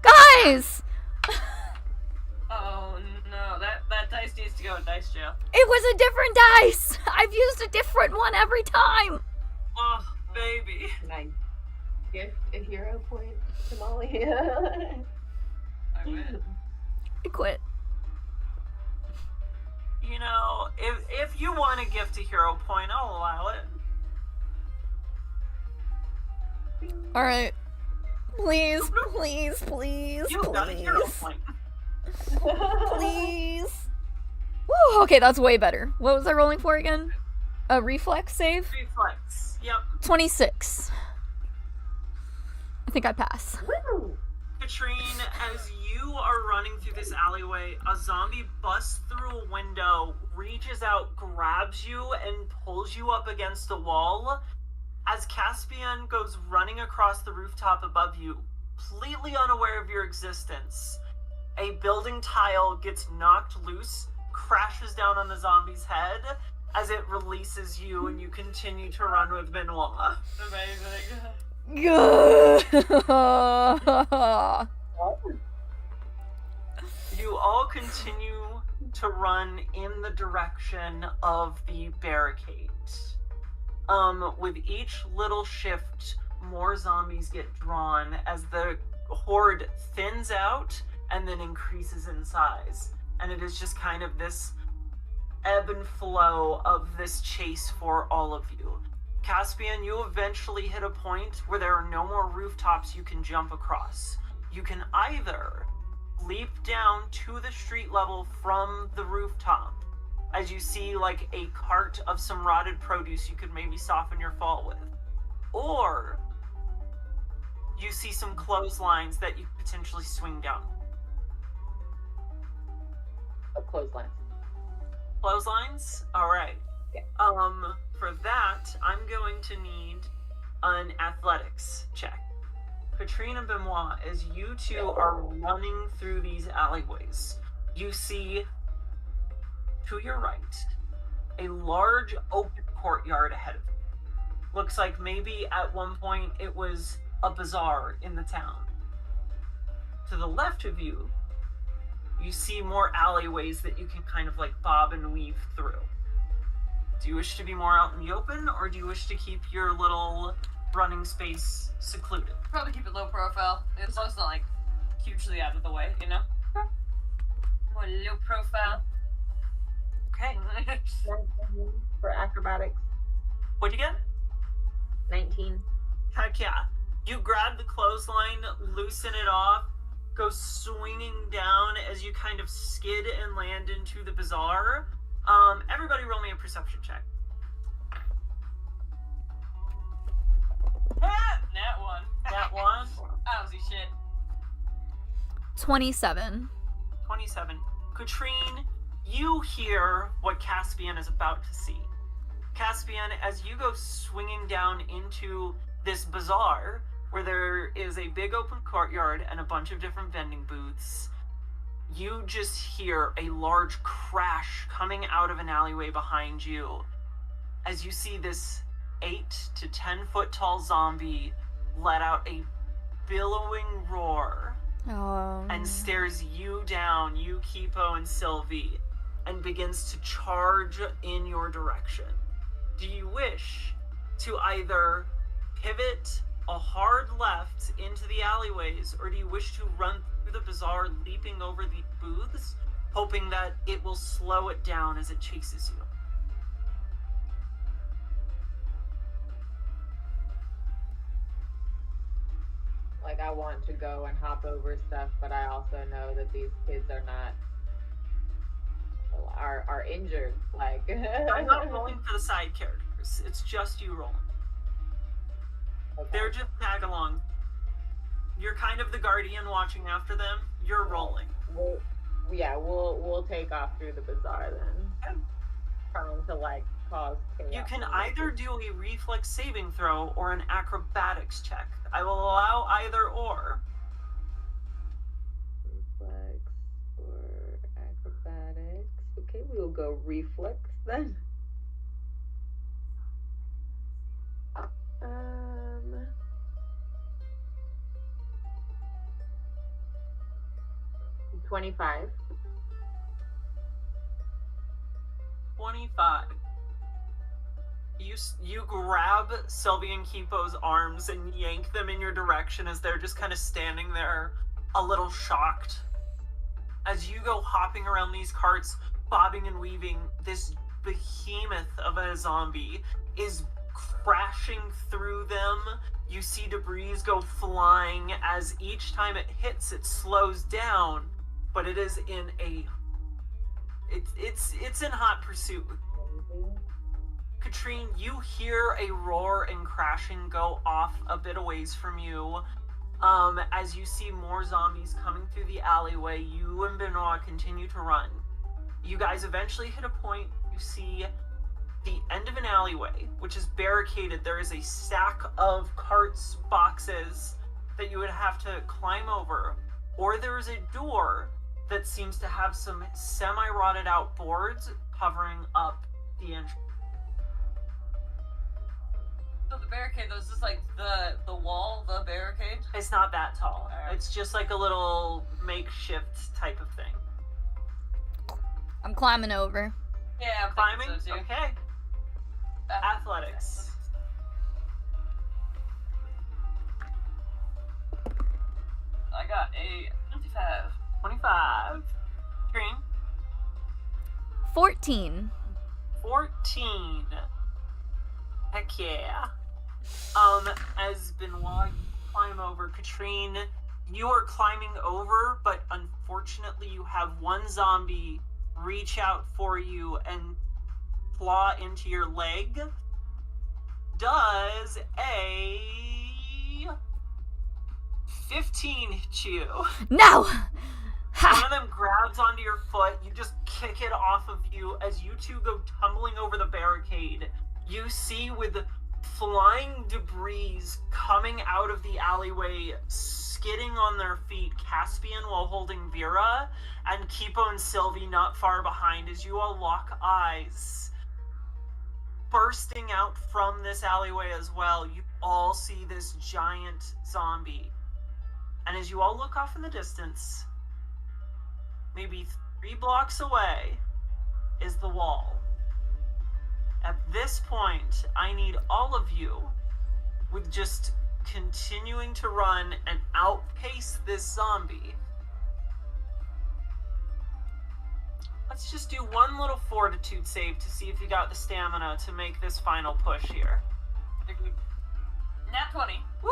Guys! Oh no, that dice needs to go in dice jail. It was a different dice! I've used a different one every time! Oh, baby. Can I gift a hero point to Molly? I win. I quit. You know, if you want to gift a hero point, I'll allow it. Alright. Please, please, please, You got a hero please. point. Please. Woo, okay, that's way better. What was I rolling for again? A reflex save? Reflex. Yep. 26. I think I pass. Woo! Katrine, as you are running through this alleyway, a zombie busts through a window, reaches out, grabs you, and pulls you up against a wall. As Caspian goes running across the rooftop above you, completely unaware of your existence, a building tile gets knocked loose, crashes down on the zombie's head as it releases you, and you continue to run with Benoit. Amazing. You all continue to run in the direction of the barricade. With each little shift, more zombies get drawn as the horde thins out and then increases in size. And it is just kind of this ebb and flow of this chase for all of you. Caspian, you eventually hit a point where there are no more rooftops you can jump across. You can either leap down to the street level from the rooftop, as you see like a cart of some rotted produce you could maybe soften your fall with, or you see some clotheslines that you could potentially swing down. Clothesline. Clotheslines? Alright. Yeah. For that, I'm going to need an athletics check. Katrina and Benoit, as you two are running through these alleyways, you see to your right a large open courtyard ahead of you. Looks like maybe at one point it was a bazaar in the town. To the left of you, you see more alleyways that you can kind of like bob and weave through. Do you wish to be more out in the open, or do you wish to keep your little running space secluded? Probably keep it low profile. It's also not like hugely out of the way, you know? More low profile. Okay. For acrobatics. What'd you get? 19. Heck yeah. You grab the clothesline, loosen it off, go swinging down as you kind of skid and land into the bazaar. Everybody roll me a perception check. Nat 1. That one. Lousy shit. 27. 27. Katrine, you hear what Caspian is about to see. Caspian, as you go swinging down into this bazaar, where there is a big open courtyard and a bunch of different vending booths, you just hear a large crash coming out of an alleyway behind you as you see this 8 to 10 foot tall zombie let out a billowing roar and stares you down, you, Kipo, and Sylvie, and begins to charge in your direction. Do you wish to either pivot a hard left into the alleyways, or do you wish to run through the bazaar, leaping over the booths, hoping that it will slow it down as it chases you? Like, I want to go and hop over stuff, but I also know that these kids are not are injured. Like, I'm not rolling for the side characters. It's just you rolling. Okay. They're just tag along. You're kind of the guardian watching after them. You're rolling. We'll take off through the bazaar then. Okay. Trying to like cause chaos. You can either do a reflex saving throw or an acrobatics check. I will allow either or. Reflex or acrobatics. Okay, we will go reflex then. 25. 25. You grab Sylvie and Kipo's arms and yank them in your direction as they're just kind of standing there a little shocked. As you go hopping around these carts, bobbing and weaving, this behemoth of a zombie is crashing through them. You see debris go flying as each time it hits, it slows down, but it is in a it's in hot pursuit. Katrine, you hear a roar and crashing go off a bit a ways from you. As you see more zombies coming through the alleyway, you and Benoit continue to run. You guys eventually hit a point, you see the end of an alleyway, which is barricaded. There is a stack of carts, boxes that you would have to climb over, or there is a door that seems to have some semi-rotted out boards covering up the entrance. So the barricade, though, is just like the wall, the barricade? It's not that tall. Alright. It's just like a little makeshift type of thing. I'm climbing over. Yeah, I'm Climbing? thinking so, too. Okay. Athletics. I got a 25. 25. Green. 14. 14. Heck yeah. As Benoit, you climb over, Katrine, you are climbing over, but unfortunately you have one zombie reach out for you and claw into your leg. Does a 15 hit you? No! One Ha! of them grabs onto your foot. You just kick it off of you as you two go tumbling over the barricade. You see with flying debris coming out of the alleyway, skidding on their feet, Caspian while holding Vera, and Kipo and Sylvie not far behind as you all lock eyes. Bursting out from this alleyway as well, you all see this giant zombie. And as you all look off in the distance, maybe 3 blocks away is the wall. At this point, I need all of you, with just continuing to run and outpace this zombie. Let's just do one little fortitude save to see if you got the stamina to make this final push here. Nat 20. Woo!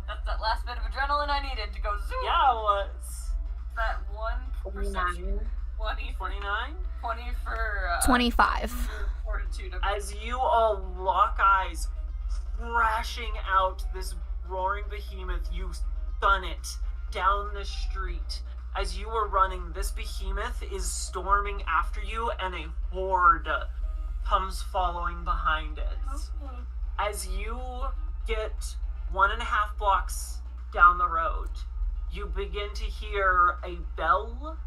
That's that last bit of adrenaline I needed to go zoom. Yeah, it was. That 1 perception. 20 for 29? 20 for 25. fortitude. As you all lock eyes, crashing out this roaring behemoth, you stun it down the street. As you are running, this behemoth is storming after you, and a horde comes following behind it. As you get 1.5 blocks down the road, you begin to hear a bell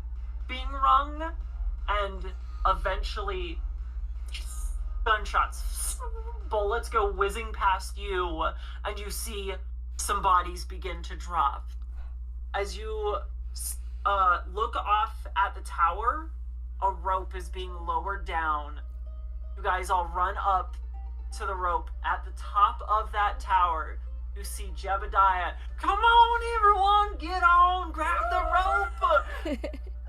being rung, and eventually gunshots, bullets go whizzing past you, and you see some bodies begin to drop. As you look off at the tower, a rope is being lowered down. You guys all run up to the rope. At the top of that tower, you see Jebediah. Come on, everyone, get on, grab the rope!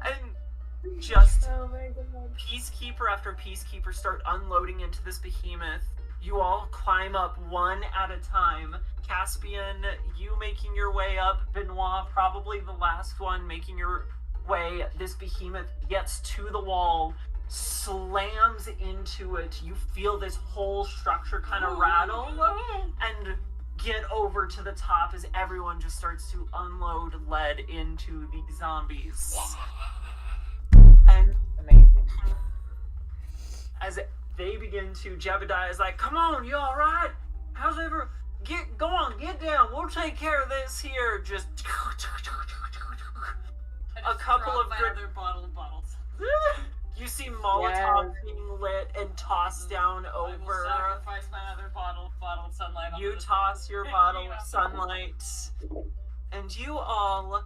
And just peacekeeper after peacekeeper start unloading into this behemoth. You all climb up one at a time. Caspian, you making your way up. Benoit, probably the last one, making your way. This behemoth gets to the wall, slams into it. You feel this whole structure kind of rattle and get over to the top as everyone just starts to unload lead into the zombies. And Amazing. as they begin to, Jebediah is like, come on, you alright? How's ever... Go on, get down. We'll take care of this here. Just a couple of other bottles. You see Molotov being lit and tossed down I will over. sacrifice my other bottle of sunlight. On You this toss your bottle Yeah. of sunlight, and you all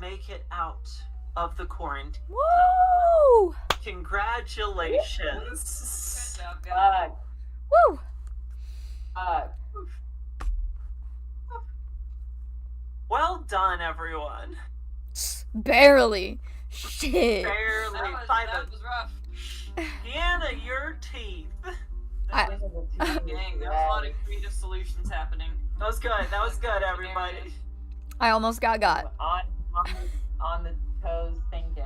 make it out of the quarantine. Woo! Congratulations. Good job, guys. Woo! Well done, everyone. Barely. Shit. Barely. That was rough. Deanna, your teeth. I- Dang, there was a lot of creative solutions happening. That was good, everybody. I almost got. On the toes thinking.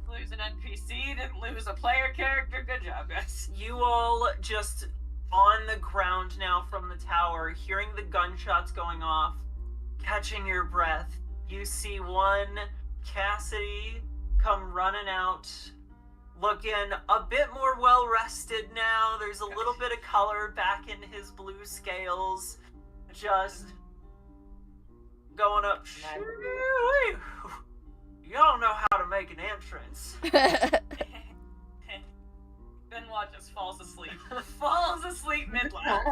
Lose an NPC, didn't lose a player character. Good job, guys. You all just on the ground now from the tower, hearing the gunshots going off, catching your breath. You see one Cassidy come running out, looking a bit more well-rested now. There's a little bit of color back in his blue scales. Just going up. Y'all know how to make an entrance. Benoit just falls asleep. Falls asleep mid-laugh.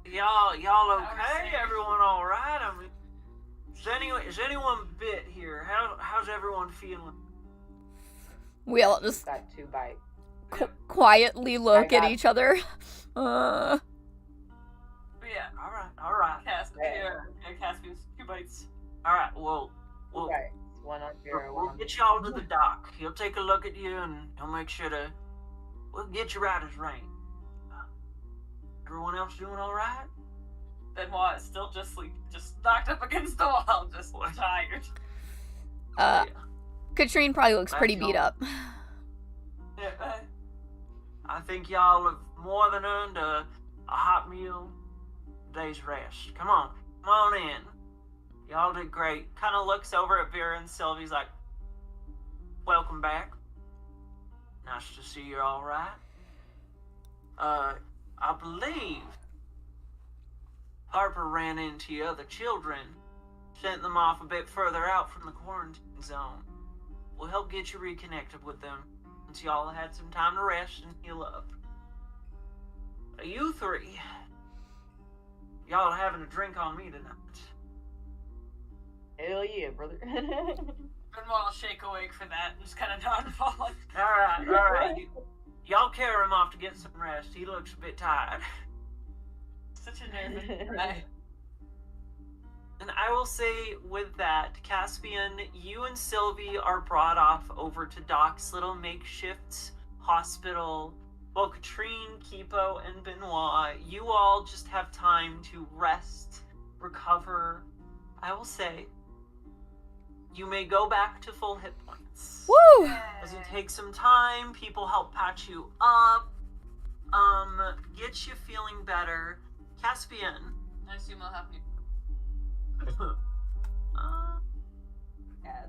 Y'all was okay? saying. Everyone all right? I mean, is anyone bit here? How's everyone feeling? We all just Got 2 bites. quietly look I at got- each other. But yeah, All right. Caspian's 2 bites. All right. Well, Right. One on zero, one we'll on get y'all to the dock. He'll take a look at you, and he'll make sure to. We'll get you right as rain. Everyone else doing all right? Benoit is still just knocked up against the wall, just tired. Uh, Yeah. Katrine probably looks pretty That's beat all. up. Yeah, I think y'all have more than earned a hot meal, day's rest. Come on in. Y'all did great. Kind of looks over at Vera and Sylvie's like, welcome back. Nice to see you're all right. I believe Harper ran into your other children, sent them off a bit further out from the quarantine zone. We'll help get you reconnected with them once y'all had some time to rest and heal up. You three, y'all having a drink on me tonight. Hell yeah, brother. Benoit will shake awake for that and just kind of nod and fall. All right. Y'all carry him off to get some rest. He looks a bit tired. Such a nervous guy. And I will say with that, Caspian, you and Sylvie are brought off over to Doc's little makeshift hospital. While Katrine, Kipo, and Benoit, you all just have time to rest, recover. I will say, you may go back to full hit points. Woo! As you take some time, people help patch you up, get you feeling better. Caspian. I assume I'll have you. Yes.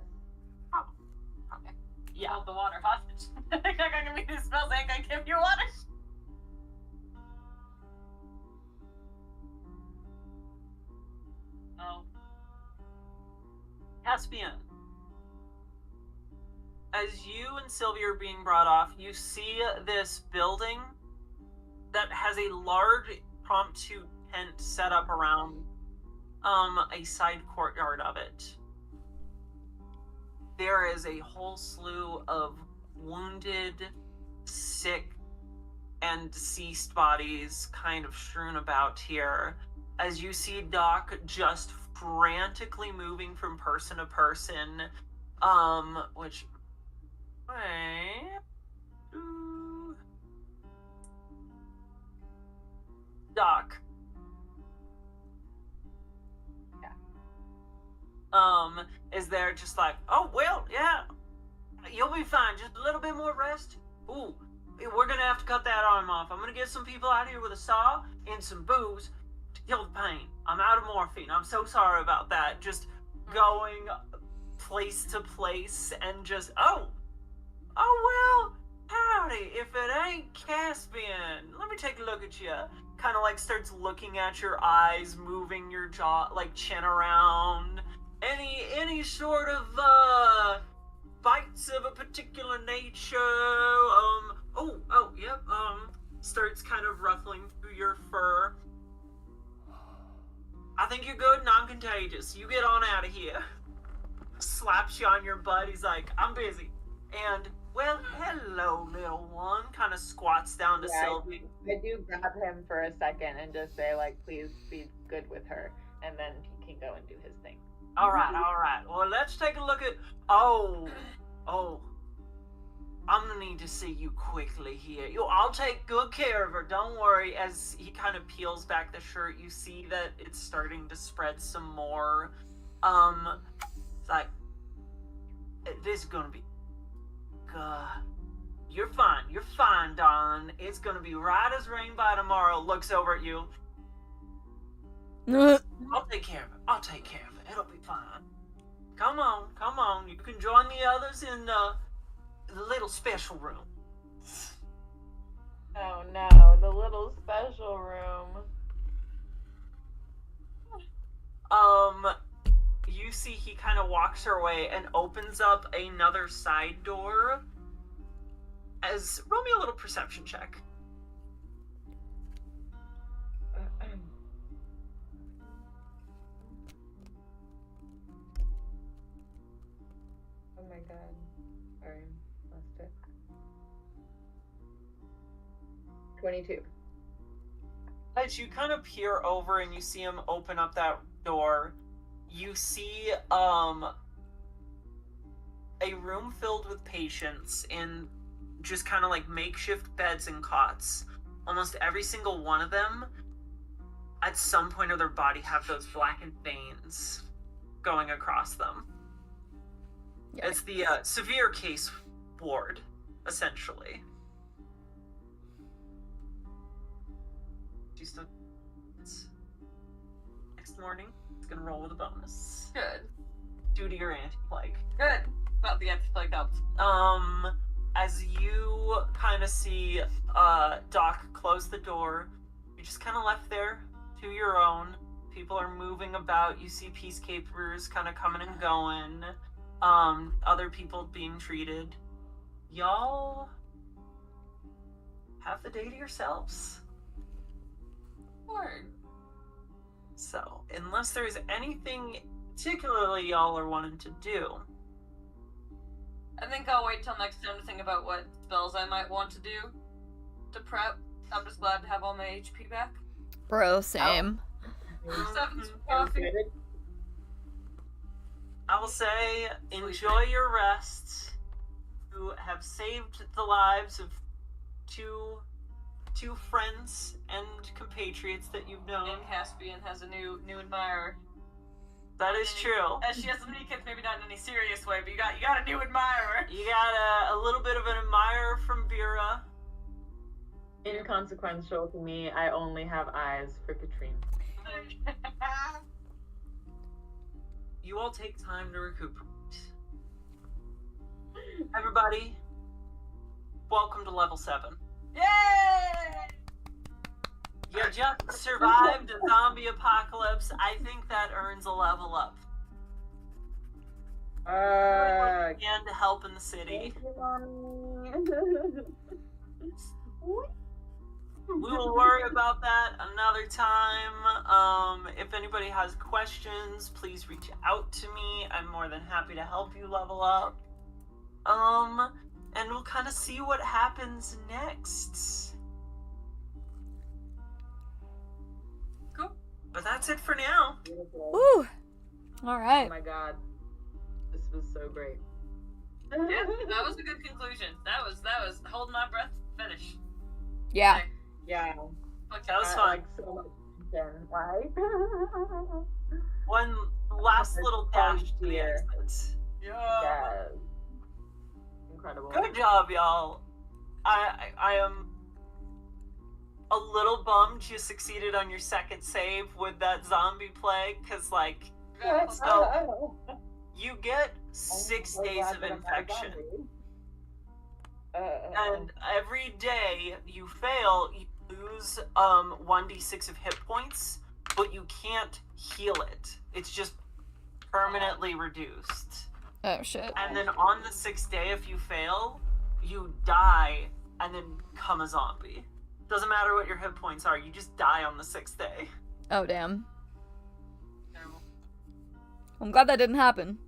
Yeah. Hold the water hostage. I think I'm gonna be this smells like I give you water. Oh. Caspian. As you and Sylvia are being brought off, you see this building that has a large impromptu tent set up around a side courtyard of it. There is a whole slew of wounded, sick, and deceased bodies kind of strewn about here. As you see Doc just frantically moving from person to person, which... Doc. Is there just like, oh, well, yeah, you'll be fine, just a little bit more rest. Ooh, we're gonna have to cut that arm off. I'm gonna get some people out here with a saw and some booze to kill the pain. I'm out of morphine. I'm so sorry about that. Just going place to place and just, oh, well, howdy, if it ain't Caspian, let me take a look at you. Kind of like starts looking at your eyes, moving your jaw, like chin around. Any sort of bites of a particular nature? Yep. Starts kind of ruffling through your fur. I think you're good, non-contagious. You get on out of here. Slaps you on your butt. He's like, I'm busy. And, well, hello, little one. Kind of squats down to Sylvie. I do grab him for a second and just say, like, please be good with her. And then he can go and do his thing. All right. Well, let's take a look at... Oh. I'm gonna need to see you quickly here. I'll take good care of her, don't worry. As he kind of peels back the shirt, you see that it's starting to spread some more. It's like, this is gonna be... You're fine, darling. It's gonna be right as rain by tomorrow. Looks over at you. I'll take care of it. It'll be fine. Come on. You can join the others in the little special room. Oh no, the little special room. You see he kind of walks her way and opens up another side door. Roll me a little perception check. Oh my god. Sorry, lost it. 22. As you kind of peer over and you see him open up that door, you see a room filled with patients in just kind of like makeshift beds and cots. Almost every single one of them, at some point of their body, have those blackened veins going across them. Yeah. It's the severe case ward, essentially. She's still... Next morning, it's gonna roll with a bonus. Good. Due to your anti-plague. Good. Well, the anti-plague helps. As you kind of see Doc close the door, you're just kind of left there to your own. People are moving about. You see peacekeepers kind of coming and going. Other people being treated. Y'all have the day to yourselves. Word. So, unless there's anything particularly y'all are wanting to do. I think I'll wait till next time to think about what spells I might want to do to prep. I'm just glad to have all my HP back. Bro, same. Seven's coffee. I will say, enjoy your rest. You have saved the lives of two friends and compatriots that you've known. And Caspian has a new admirer. That is true. As she has a knee kick, maybe not in any serious way, but you got a new admirer. You got a little bit of an admirer from Vera. Inconsequential to me, I only have eyes for Katrine. You all take time to recuperate. Everybody, welcome to level 7. Yay! You just survived a zombie apocalypse. I think that earns a level up. And to help in the city. Thank you, Mommy. We will worry about that another time. If anybody has questions, please reach out to me. I'm more than happy to help you level up. And we'll kind of see what happens next. Cool. But that's it for now. Beautiful. Woo! Oh Alright. my god. This was so great. Yeah, that was a good conclusion. That was hold my breath, finish. Yeah. Okay. Yeah. Fuck That was yeah. fun. Like so much tension, like. One last little dash to the Dear. exit. Yeah. Yes. Incredible. Good job, y'all. I am a little bummed you succeeded on your second save with that zombie plague, because, like, so you get 6 days of infection. And every day you fail, you lose 1d6 of hit points, but you can't heal it. It's just permanently reduced. Oh shit. And then on the 6th day, if you fail, you die and then become a zombie. Doesn't matter what your hit points are, you just die on the 6th day. Oh damn. Terrible. I'm glad that didn't happen.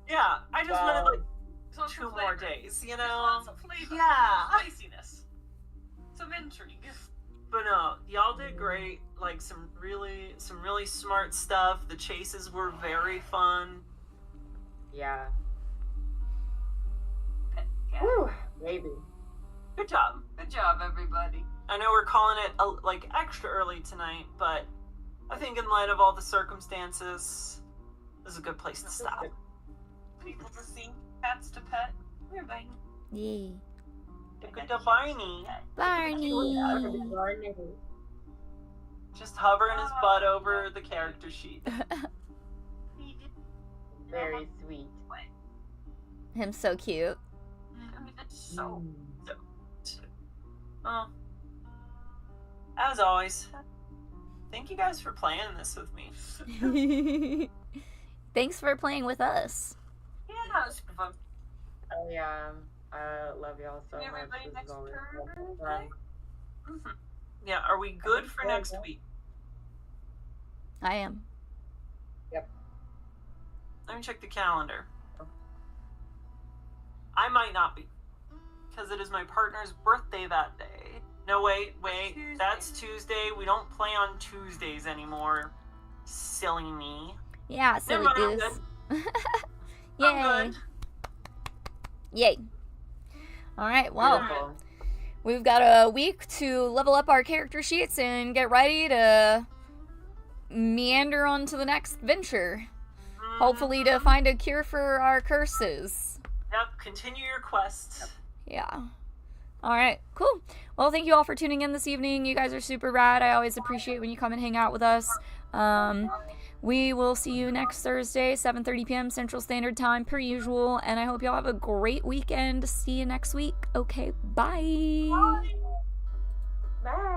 Yeah, I just Wow. wanted like There's also 2 flavor. more days, you There's know? lots of flavor. Yeah. Spiciness. Some intrigue. But no, y'all did great. Like some really smart stuff. The chases were very fun. Yeah. Yeah. Whew, baby. Good job. Good job, everybody. I know we're calling it like extra early tonight, but I think in light of all the circumstances, this is a good place to stop. People to see, cats to pet. We're bang. Yay. Good to Barney. Barney. Just hovering his butt over the character sheet. Very sweet. Him so cute. So Well, as always, thank you guys for playing this with me. Thanks for playing with us. yeah, that was super fun. Oh yeah. I love y'all so much. Everybody This next is always turn. fun. Yeah, are we good for next week? I am. Let me check the calendar. I might not be, because it is my partner's birthday that day. No, wait, Tuesday. that's Tuesday. We don't play on Tuesdays anymore. Silly me. Yeah, silly Never mind, goose. I'm Yay. good. Yay. Alright, well, Beautiful. we've got a week to level up our character sheets and get ready to meander on to the next venture. Hopefully to find a cure for our curses. Yep, continue your quest. Yeah. Alright, cool. Well, thank you all for tuning in this evening. You guys are super rad. I always appreciate when you come and hang out with us. We will see you next Thursday, 7:30 p.m. Central Standard Time, per usual. And I hope y'all have a great weekend. See you next week. Okay, bye. Bye.